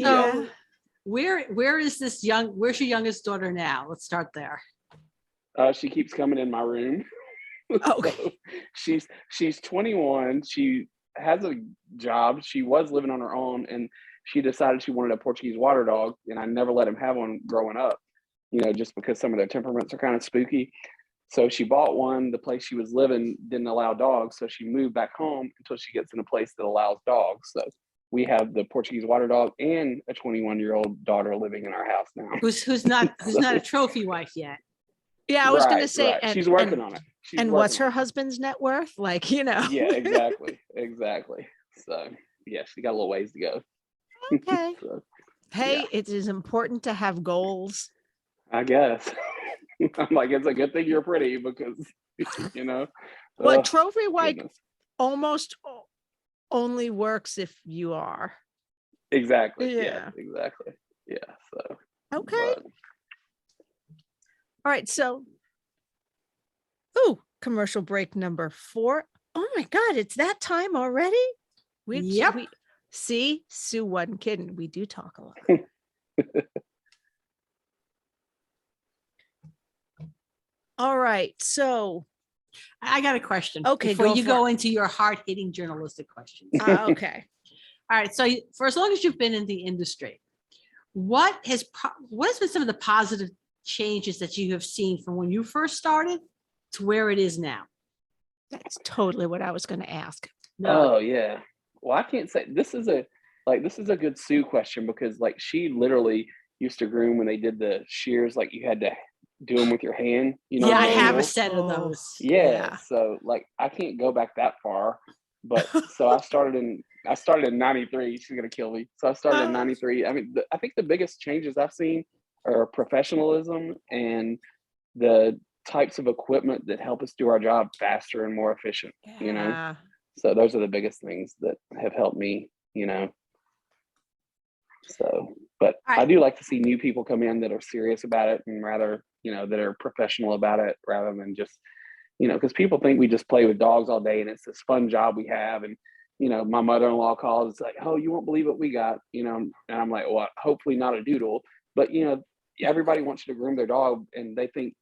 So where's your youngest daughter now? Let's start there. She keeps coming in my room. Okay. So she's 21. She has a job. She was living on her own, and she decided she wanted a Portuguese water dog, and I never let him have one growing up, just because some of their temperaments are kind of spooky. So she bought one. The place she was living didn't allow dogs, so she moved back home until she gets in a place that allows dogs. So we have the Portuguese water dog and a 21-year-old daughter living in our house now. Who's not a trophy wife yet. Yeah, I was going to Right, say, right. and She's working on it. And what's her husband's net worth? Like, Yeah, exactly. So yeah, she got a little ways to go. Okay. So, Hey, yeah. it is important to have goals. I guess. I'm like, it's a good thing you're pretty because, you know. Well, trophy wife goodness. almost only works if you are. Exactly. Yeah. Yeah, exactly. Yeah. So. Okay. But, all right. So, commercial break number 4. Oh my God, it's that time already? Yep. See, Sue wasn't kidding. We do talk a lot. All right. So I got a question. Okay, before you go it. into your hard-hitting journalistic questions. Okay. All right. So for as long as you've been in the industry, what has been some of the positive changes that you have seen from when you first started to where it is now? That's totally what I was going to ask. No. Oh yeah. Well, I can't say this is a good Sue question because like she literally used to groom when they did the shears, like you had to do them with your hand. You know. Yeah, I what have mean? a set of those. Yeah. So like I can't go back that far, but so I started in '93. She's gonna kill me. So I started in '93. I mean, I think the biggest changes I've seen are professionalism and the types of equipment that help us do our job faster and more efficient. Yeah. You know. So those are the biggest things that have helped me. You know. So, but I do like to see new people come in that are serious about it and rather, you know, that are professional about it rather than just, you know, because people think we just play with dogs all day and it's this fun job we have. And, you know, my mother-in-law calls, it's like, oh, you won't believe what we got, you know, and I'm like, well, hopefully not a doodle, but, you know, everybody wants you to groom their dog and they think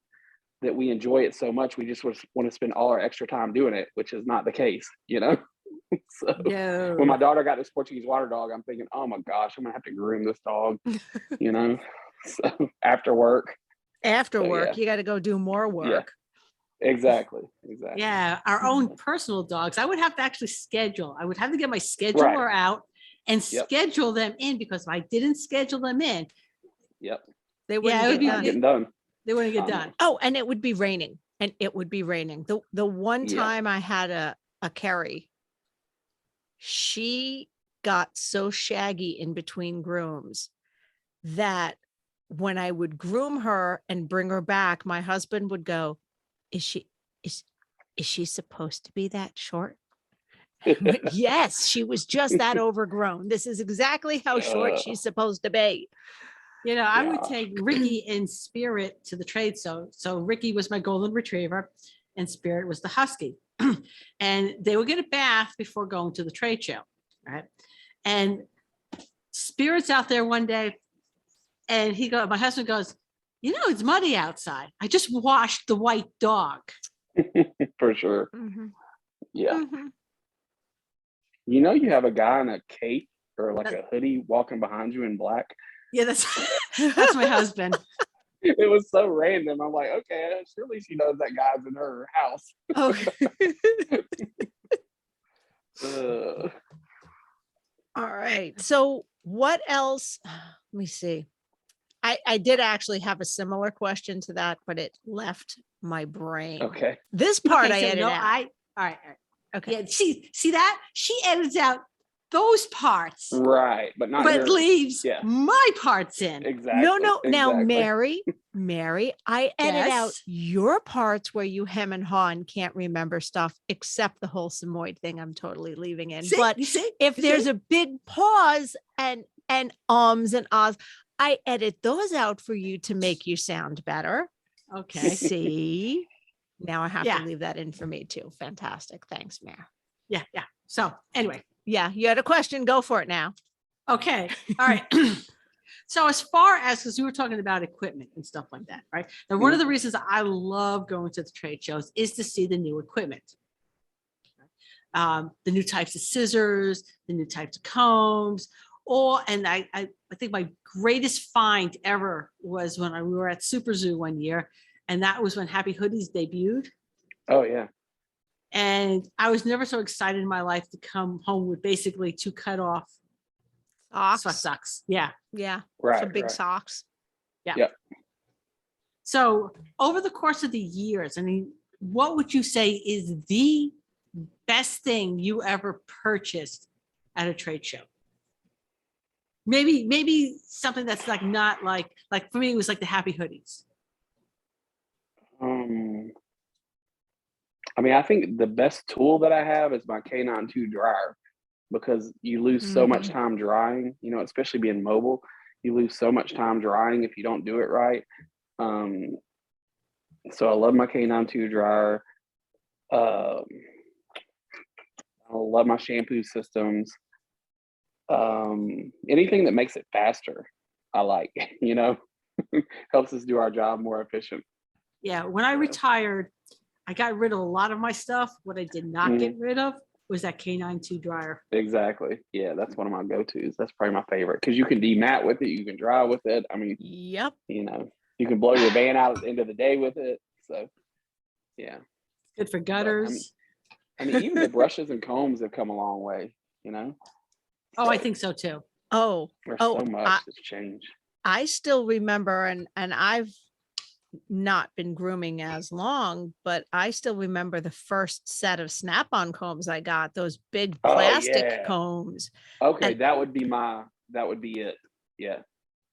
that we enjoy it so much. We just want to spend all our extra time doing it, which is not the case, you know? So when my daughter got this Portuguese water dog, I'm thinking, oh my gosh, I'm gonna have to groom this dog, you know. So after work, you got to go do more work. Yeah, exactly. Yeah, our own personal dogs. I would have to actually schedule. I would have to get my scheduler out and schedule them in because if I didn't schedule them in, they wouldn't get done. They wouldn't get done. Oh, and it would be raining. The one time I had a Kerry, she got so shaggy in between grooms that when I would groom her and bring her back, my husband would go, is she supposed to be that short? Yes, she was just that overgrown. This is exactly how short she's supposed to be. You know, I would take Ricky and Spirit to the trade. So Ricky was my golden retriever and Spirit was the husky. And they would get a bath before going to the trade show, right? And Spirit's out there one day and my husband goes, you know, it's muddy outside. I just washed the white dog. For sure. Mm-hmm. Yeah. Mm-hmm. You know, you have a guy in a cape or like a hoodie walking behind you in black. Yeah, that's my husband. It was so random. I'm like, okay, surely she knows that guy's in her house. All right. So what else? Let me see. I did actually have a similar question to that, but it left my brain. Okay. This part I edited out. All right. Okay. Yeah, see that? She edits out those parts. Right, but not but leaves my parts in. Exactly. No. Exactly. Now, Mary, I edit out your parts where you hem and haw and can't remember stuff, except the whole Samoyed thing I'm totally leaving in. But if there's a big pause and ums and ahs, I edit those out for you to make you sound better. Okay. See? Now I have to leave that in for me too. Fantastic. Thanks, Mare. Yeah. So anyway. Yeah, you had a question. Go for it now. Okay. All right. So as far as, because we were talking about equipment and stuff like that, right? And one of the reasons I love going to the trade shows is to see the new equipment. The new types of scissors, the new types of combs, and I think my greatest find ever was when we were at Super Zoo one year And that was when Happy Hoodies debuted. Oh yeah. And I was never so excited in my life to come home with basically 2 cut off socks. Yeah. Yeah. Right. Some big right. socks. Yeah. Yep. So over the course of the years, I mean, what would you say is the best thing you ever purchased at a trade show? Maybe something that's like not like for me, it was like the Happy Hoodies. I mean, I think the best tool that I have is my K9 2 dryer, because you lose so much time drying, you know, especially being mobile, you lose so much time drying if you don't do it right. So I love my K9 2 dryer. I love my shampoo systems. Anything that makes it faster, I like, you know, helps us do our job more efficient. Yeah. When I retired, I got rid of a lot of my stuff. What I did not get rid of was that K9 2 dryer. Exactly. Yeah, that's one of my go-tos. That's probably my favorite, because you can demat with it, you can dry with it. I mean, Yep. you know, you can blow your van out at the end of the day with it. So, yeah. Good for gutters. I mean, even the brushes and combs have come a long way, you know? Oh, I think so too. There's so much that's changed. I still remember, and I've not been grooming as long, but I still remember the first set of snap-on combs I got, those big plastic combs. Okay, and that would be it. Yeah.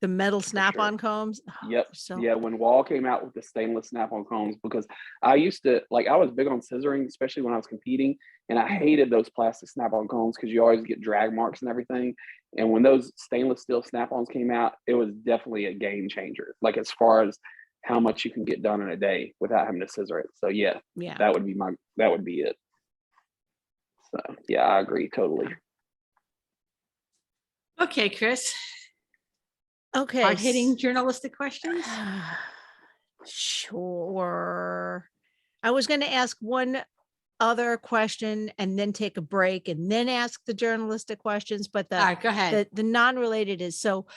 the metal snap-on combs. Yep. So Yeah, when Wall came out with the stainless snap-on combs, because I used to, like, I was big on scissoring, especially when I was competing, and I hated those plastic snap-on combs because you always get drag marks and everything. And when those stainless steel snap-ons came out, it was definitely a game changer, like as far as how much you can get done in a day without having to scissor it. So yeah, that would be it. So yeah, I agree totally. Okay, Chris. Okay. Hard-hitting journalistic questions? Sure. I was going to ask one other question and then take a break and then ask the journalistic questions, but All right, go ahead. the non-related is, so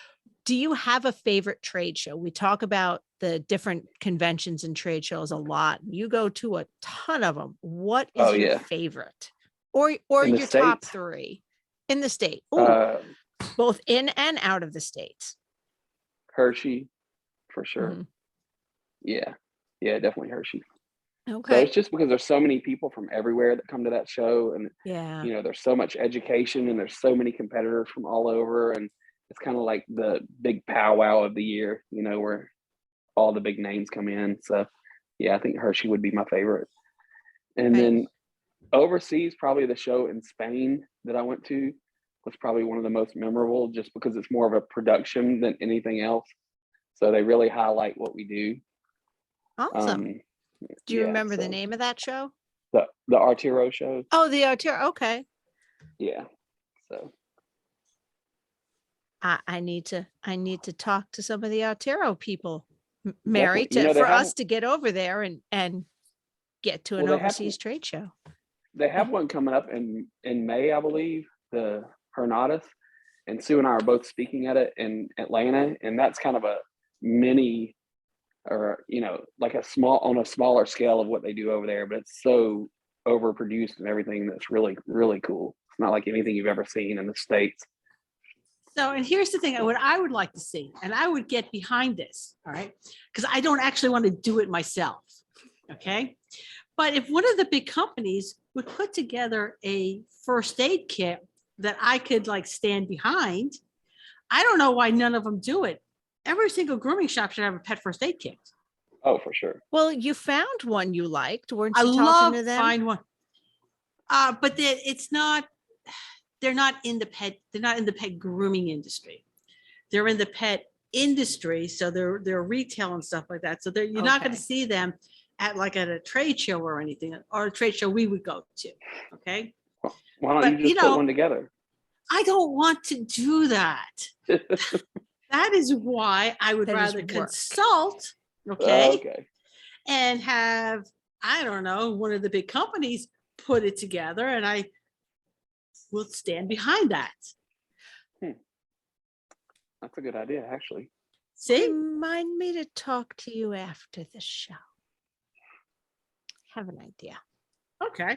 do you have a favorite trade show? We talk about the different conventions and trade shows a lot. You go to a ton of them. What is your favorite? Or your top 3 in the state? Both in and out of the states. Hershey, for sure. Yeah, definitely Hershey. Okay. So it's just because there's so many people from everywhere that come to that show, and you know, there's so much education, and there's so many competitors from all over, and it's kind of like the big powwow of the year, you know, where all the big names come in. So yeah, I think Hershey would be my favorite. And then overseas, probably the show in Spain that I went to was probably one of the most memorable, just because it's more of a production than anything else. So they really highlight what we do. Awesome. Do you remember the name of that show? The Arturo show. Oh, the Arturo. Okay. Yeah. So I need to talk to some of the Arturo people, Mary, you know, for us to get over there and get to an overseas trade show. They have one coming up in May, I believe, the Hernadas, and Sue and I are both speaking at it in Atlanta, and that's kind of a mini, or you know, like on a smaller scale of what they do over there, but it's so overproduced and everything that's really, really cool. It's not like anything you've ever seen in the States. So, and here's the thing, what I would like to see, and I would get behind this, all right, because I don't actually want to do it myself, okay? But if one of the big companies would put together a first aid kit that I could like stand behind, I don't know why none of them do it. Every single grooming shop should have a pet first aid kit. Oh, for sure. Well, you found one you liked, weren't you talking to them? I love find one. But it's not, they're not in the pet grooming industry. They're in the pet industry. So they're retail and stuff like that. So you're not going to see them at a trade show or anything, or a trade show we would go to. Okay. Why don't you just put one together? I don't want to do that. That is why I would rather consult. Okay. And have, I don't know, one of the big companies put it together, and I will stand behind that. That's a good idea, actually. See? Remind me to talk to you after the show. have an idea. Okay.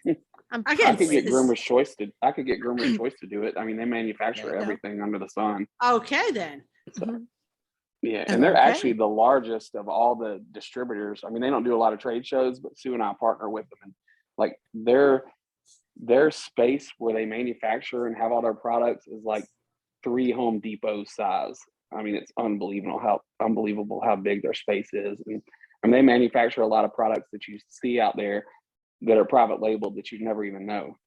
I'm I I can't could see get this. Groomers Choice to. I could get Groomers Choice to do it. I mean, they manufacture There you go. everything under the sun. Okay, then. So Mhm. yeah, and they're Okay. actually the largest of all the distributors. I mean, they don't do a lot of trade shows, but Sue and I partner with them, and like their space where they manufacture and have all their products is like 3 Home Depot size. I mean, it's unbelievable how big their space is, and they manufacture a lot of products that you see out there that are private labeled that you never even know.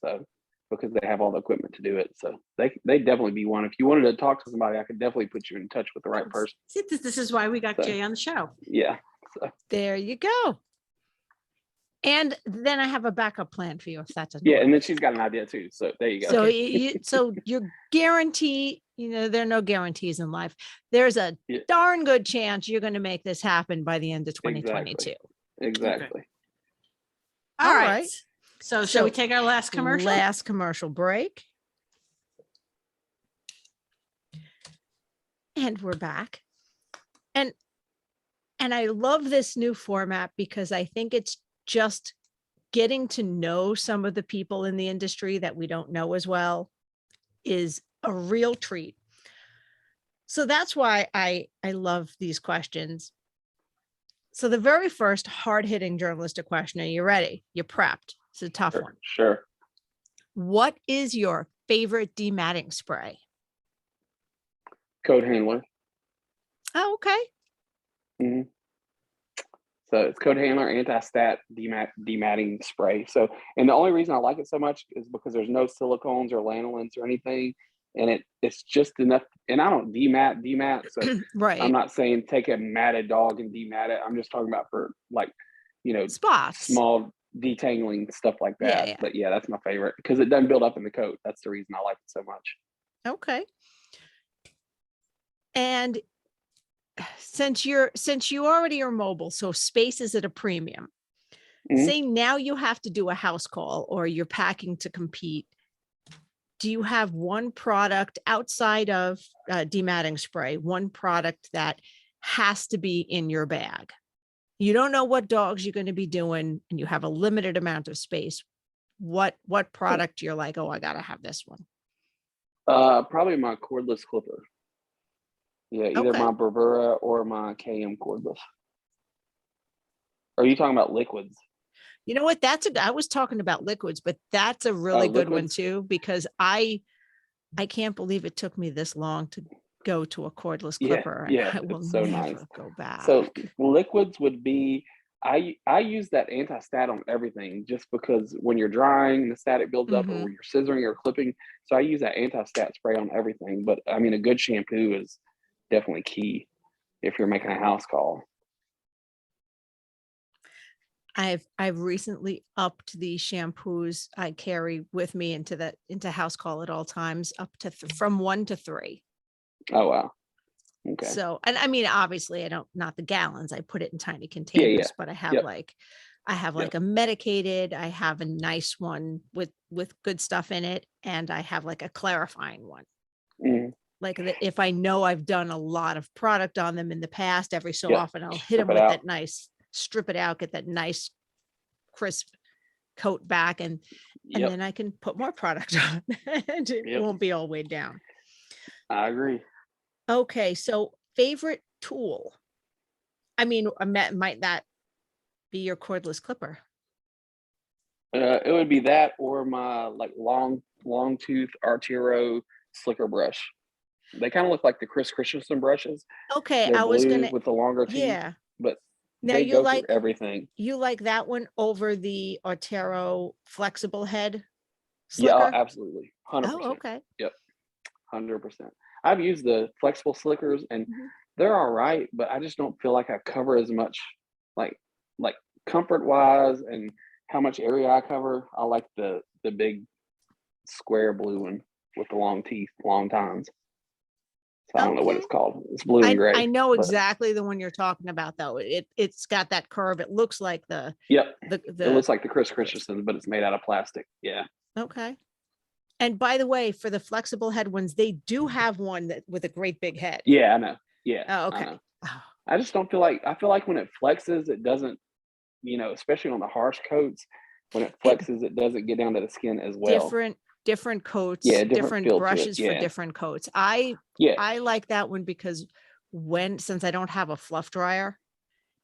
So because they have all the equipment to do it, so they definitely be one. If you wanted to talk to somebody, I could definitely put you in touch with the right person. See, this is why we got So, Jay on the show. yeah. So, There you go. And then I have a backup plan for you if that doesn't yeah, work. and then she's got an idea too. So there you go. So Okay. so you're guaranteed, there are no guarantees in life. There's a Yeah. darn good chance you're going to make this happen by the end of 2022. Exactly. All All right. right. So shall we So, take our last commercial? Last commercial break. And we're back. And I love this new format because I think it's just getting to know some of the people in the industry that we don't know as well is a real treat. So that's why I love these questions. So the very first hard-hitting journalistic question, are you ready? You're prepped. It's a tough one. Sure. What is your favorite dematting spray? Code handler. Oh, okay. Mhm. So it's Code handler anti-stat dematting spray. So, and the only reason I like it so much is because there's no silicones or lanolins or anything, and it's just enough. And I don't demat. So I'm Right. not saying take a matted dog and demat it. I'm just talking about for like, Spots. small detangling stuff like Yeah, that. yeah. But yeah, that's my favorite because it doesn't build up in the coat. That's the reason I like it so much. Okay. And since you already are mobile, so space is at a premium. Mhm. Say now you have to do a house call or you're packing to compete. Do you have one product outside of dematting spray, one product that has to be in your bag? You don't know what dogs you're going to be doing and you have a limited amount of space. What product you're like, oh, I got to have this one? Probably my cordless clipper. Yeah, either Okay. my Bravura or my KM cordless. Are you talking about liquids? You know what? I was talking about liquids, but that's a really good one Liquids? too, because I can't believe it took me this long to go to a cordless clipper. And Yeah, I will it's so never nice. go back. So liquids would be, I use that anti-stat on everything just because when you're drying, the static builds up, or Mhm. when you're scissoring or clipping. So I use that anti-stat spray on everything. But I mean, a good shampoo is definitely key if you're making a house call. I've recently upped the shampoos I carry with me into house call at all times, up to from 1 to 3. Oh wow. Okay. So, and I mean, obviously I don't, not the gallons, I put it in tiny Yeah. containers, but I have Yep. like, I have Yep. like a medicated, I have a nice one with good stuff in it. And I have like a clarifying one. Mhm. Like if I know I've done a lot of product on them in the past, every so Yep. often I'll hit Strip them it with out. that nice, strip it out, get that nice crisp coat back, and Yep. then I can put more product on and it Yep. won't be all weighed down. I agree. Okay, so favorite tool. I mean, might that be your cordless clipper? It would be that or my like long tooth Arturo slicker brush. They kind of look like the Chris Christensen brushes. Okay, They're I was blue gonna, with the longer teeth, yeah. but Now they you go like through everything. that one over the Artero flexible head Yeah, slicker? absolutely. 100%. Oh, okay. Yep. 100%. I've used the flexible slickers and Mhm. they're all right, but I just don't feel like I cover as much like comfort wise and how much area I cover. I like the big square blue one with the long teeth, long tines. So I don't know what Okay. it's called. It's blue and gray. I know but exactly the one you're talking about though. It's got that curve. It looks like yep. It the looks like the Chris Christensen, but it's made out of plastic. Yeah. okay. And by the way, for the flexible head ones, they do have one that with a great big head. Yeah, I know. Yeah. Oh, I okay. know. Oh, I just don't feel like, I feel like when it flexes, it doesn't especially on the harsh coats, when it flexes, it doesn't get down to the skin as well. Different coats, Yeah, different feel to it, brushes for yeah. different coats. Yeah. I like that one because since I don't have a fluff dryer,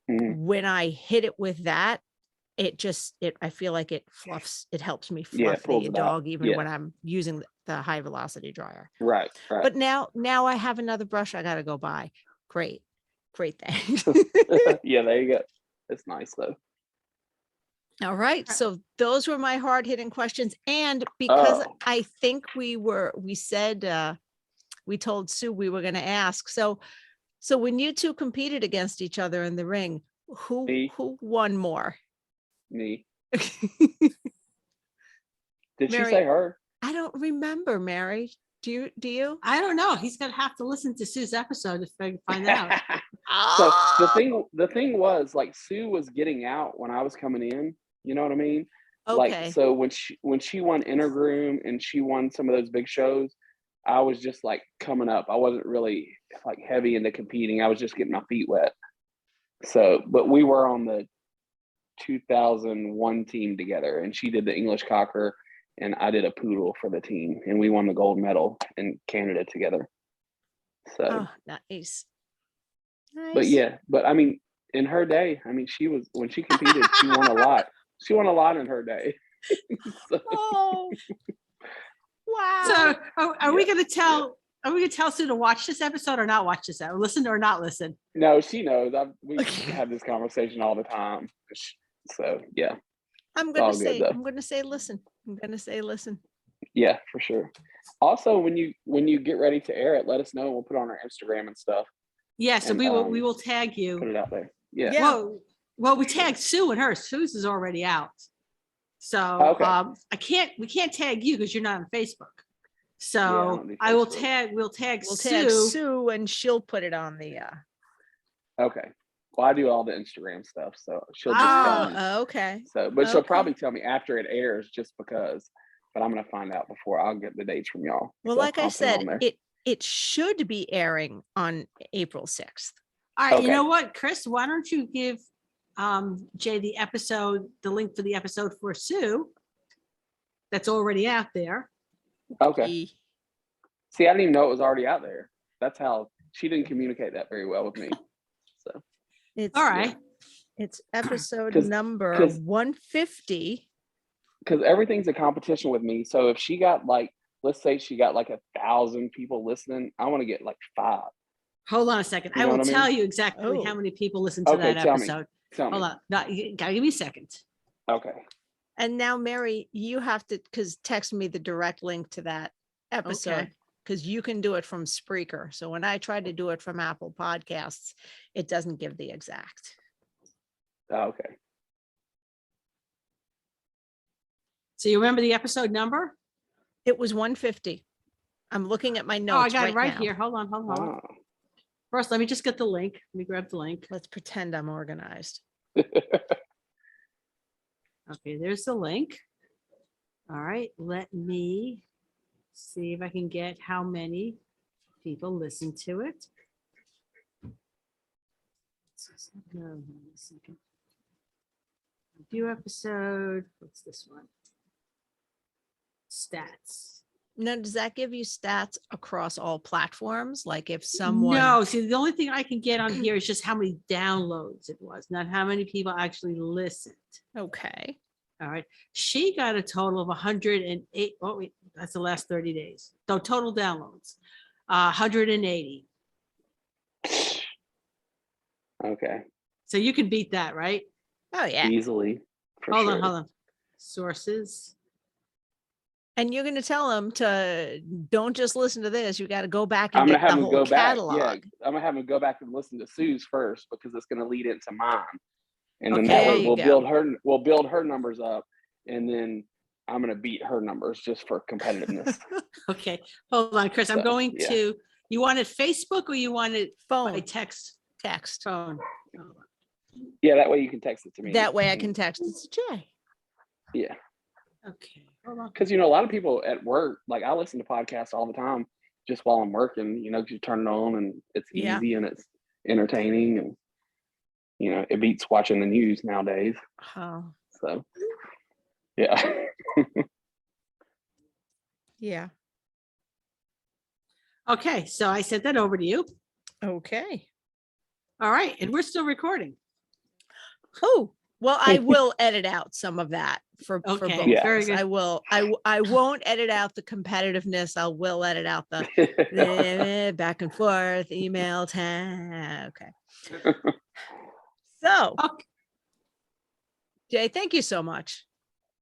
Mhm. when I hit it with that, I feel like it helps me Yeah, fluff it pulls the it out. dog even Yeah. when I'm using the high velocity dryer. Right. But now I have another brush I got to go buy. Great. Thanks. Yeah, there you go. It's nice though. All right. So those were my hard hitting questions. And because I think we said, we told Sue we were going to ask. So when you two competed against each other in the ring, Me. who won more? Me. Did Mary, she say her? I don't remember, Mary. Do you? I don't know. He's gonna have to listen to Sue's episode if I can find out. So the thing was, like, Sue was getting out when I was coming in. You know what I mean? Okay. Like, so when she won Intergroom and she won some of those big shows, I was just like coming up. I wasn't really like heavy into competing. I was just getting my feet wet. So, but we were on the 2001 team together, and she did the English Cocker, and I did a poodle for the team, and we won the gold medal in Canada together. So, nice. But I mean, in her day, I mean, when she competed, she won a lot. She won a lot in her day. So. Oh, wow. So are we going to tell Sue to watch this episode or not watch this episode? Listen or not listen? No, she knows. We have this conversation all the time. So yeah. I'm going to say listen. Yeah, for sure. Also, when you get ready to air it, let us know. We'll put it on our Instagram and stuff. Yeah, so we will tag you. Put it out there. Yeah. Well, we tagged Sue and hers. Sue's is already out. So okay. we can't tag you because you're not on Facebook. So we'll tag Sue and she'll put it on the Okay. Well, I do all the Instagram stuff, so she'll just tell me. Okay. So, but she'll probably tell me after it airs, just because. But I'm gonna find out before. I'll get the dates from y'all. Well, so like I said, it should be airing on April 6th. All right. Okay. You know what, Chris? Why don't you give Jay the link for the episode for Sue that's already out there. Okay. See, I didn't even know it was already out there. That's how she didn't communicate that very well with me. So it's all right. Yeah. It's episode number 150. Because everything's a competition with me. So if she got let's say she got 1,000 people listening, I want to get 5. Hold on a second. I will tell you exactly how many people listen to that episode. Tell me. Hold on. No, you gotta give me a second. Okay. And now, Mary, you have to text me the direct link to that episode because you can do it from Spreaker. So when I try to do it from Apple Podcasts, it doesn't give the exact. Okay. So you remember the episode number? It was 150. I'm looking at my notes. I got it right here. Hold on. Oh. First, let me just get the link. Let me grab the link. Let's pretend I'm organized. Okay, there's the link. All right, let me see if I can get how many people listen to it. Review episode. What's this one? Stats. Now, does that give you stats across all platforms? Like if someone... No, see, the only thing I can get on here is just how many downloads it was, not how many people actually listened. Okay. All right. She got a total of 108. Oh, wait, that's the last 30 days. So total downloads, 180. Okay. So you can beat that, right? Oh, yeah. Easily. Hold on. Sources. And you're going to tell them to don't just listen to this. You got to go back and get the whole catalog. Yeah, I'm going to have them go back and listen to Sue's first because it's going to lead into mine. And then that way we'll build her numbers up, and then I'm going to beat her numbers just for competitiveness. Okay. Hold on, Chris. I'm going to, you want it Facebook or you want it phone? By text. Phone. Yeah, that way you can text it to me. That way I can text it to Jay. Yeah. Okay. Hold on. Because, a lot of people at work, I listen to podcasts all the time just while I'm working, because you turn it on and it's easy and it's entertaining. And it beats watching the news nowadays. Oh. So, yeah. Yeah. Okay, so I sent that over to you. Okay. All right, and we're still recording. Oh, well, I will edit out some of that for both Okay, of very us. good. I will. I won't edit out the competitiveness. I will edit out the back and forth email tag. Okay. So, Okay. Jay, thank you so much.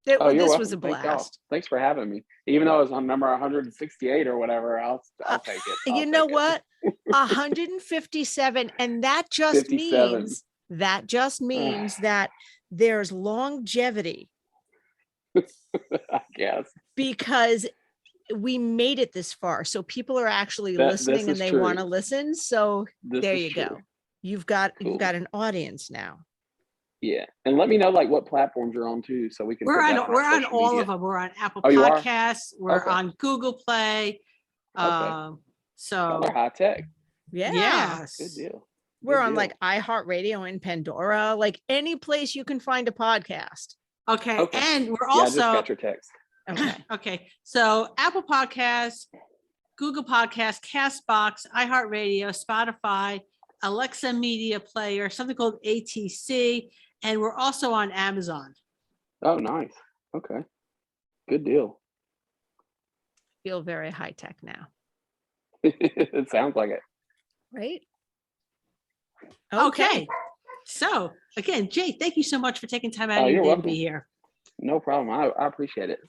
You're This welcome. was a Thank y'all. blast. Thanks for having me. Even though I was on number 168 or whatever, I'll take it. You know what? 157, and that just 57. means that there's longevity. I guess. Because we made it this far, so people are actually This listening and is they true. want to listen. So there you True. go. You've got Cool. an audience now. Yeah, and let me know like what platforms you're on too, so we can. We're put that on all social of them. We're on Apple Oh, you are? Podcasts. We're Okay. on Google Play. Okay. So They're high tech. Yeah. yes. Good deal. We're Good on deal. like iHeartRadio and Pandora, like any place you can find a podcast. Okay. And we're I also just got your text. Okay. okay. So Apple Podcasts, Google Podcasts, Castbox, iHeartRadio, Spotify, Alexa Media Player, something called ATC, and we're also on Amazon. Oh, nice. Okay. Good deal. Feel very high tech now. It sounds like it. Right? Okay. So again, Jay, thank you so much for taking time out of your You're day to welcome. be here. No problem. I appreciate it.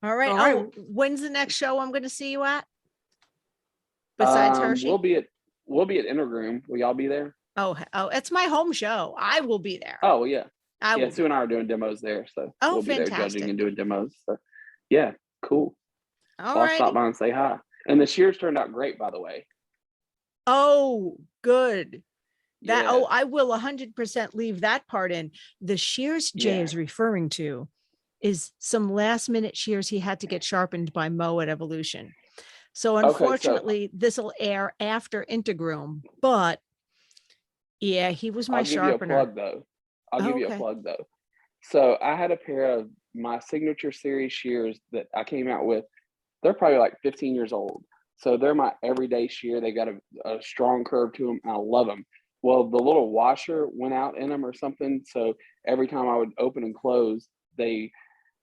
All right. All right. Oh, when's the next show I'm going to see you at? Besides Hershey? We'll be at Intergroom. Will y'all be there? Oh, it's my home show. I will be there. Oh, yeah. I will. Sue and I are doing demos there, so Oh, we'll be there fantastic. judging and doing demos. So, yeah, cool. All I'll right. stop by and say hi. And the shears turned out great, by the way. Oh, good. That Yeah. I will 100% leave that part in. The shears Jay is referring to is some last minute shears he had to get sharpened by Mo at Evolution. So unfortunately, this will air after Intergroom, but yeah, he was my sharpener. I'll give you a plug though. So I had a pair of my signature series shears that I came out with. They're probably like 15 years old. So they're my everyday shear. They got a strong curve to them. I love them. Well, the little washer went out in them or something. So every time I would open and close, they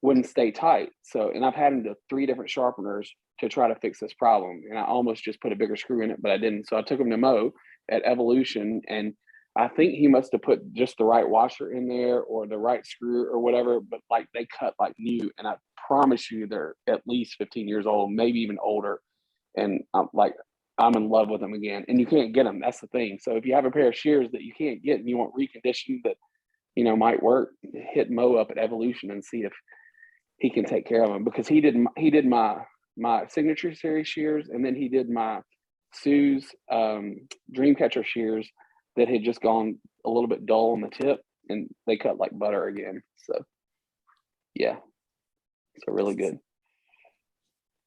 wouldn't stay tight. So, and I've had them to 3 different sharpeners to try to fix this problem. And I almost just put a bigger screw in it, but I didn't. So I took them to Mo at Evolution, and I think he must have put just the right washer in there or the right screw or whatever, but like they cut like new. And I promise you they're at least 15 years old, maybe even older. And I'm in love with them again, and you can't get them. That's the thing. So if you have a pair of shears that you can't get and you want reconditioned that, might work, hit Mo up at Evolution and see if he can take care of them, because he did my signature series shears, and then he did my Sue's Dreamcatcher shears that had just gone a little bit dull on the tip, and they cut like butter again. So yeah, so really good.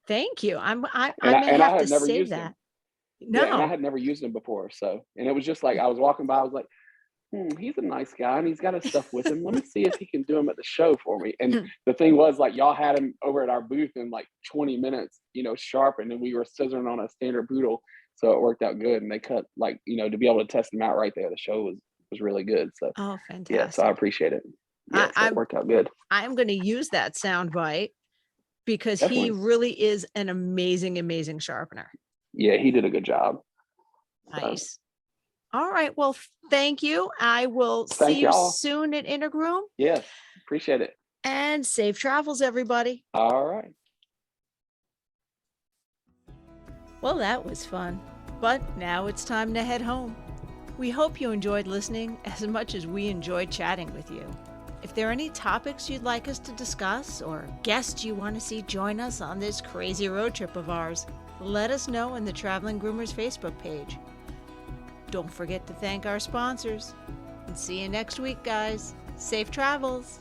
Thank you. I may have to save that. No, yeah, and I had never used them before. So, and it was just like I was walking by, I was like, he's a nice guy and he's got his stuff with him. Let me see if he can do them at the show for me. And the thing was, like, y'all had him over at our booth in like 20 minutes, sharpened, and we were scissoring on a standard poodle. So it worked out good. And they cut to be able to test them out right there. The show was really good. So, oh, fantastic. Yeah, so I appreciate it. Yeah, so it worked out good. I'm going to use that sound bite because Definitely. He really is an amazing, amazing sharpener. Yeah, he did a good job. Nice. All right. Well, thank you. I will see you soon at Intergroom. Yes. Appreciate it. And safe travels, everybody. All right. Well, that was fun. But now it's time to head home. We hope you enjoyed listening as much as we enjoyed chatting with you. If there are any topics you'd like us to discuss or guests you want to see join us on this crazy road trip of ours, let us know in the Traveling Groomers Facebook page. Don't forget to thank our sponsors. And see you next week, guys. Safe travels.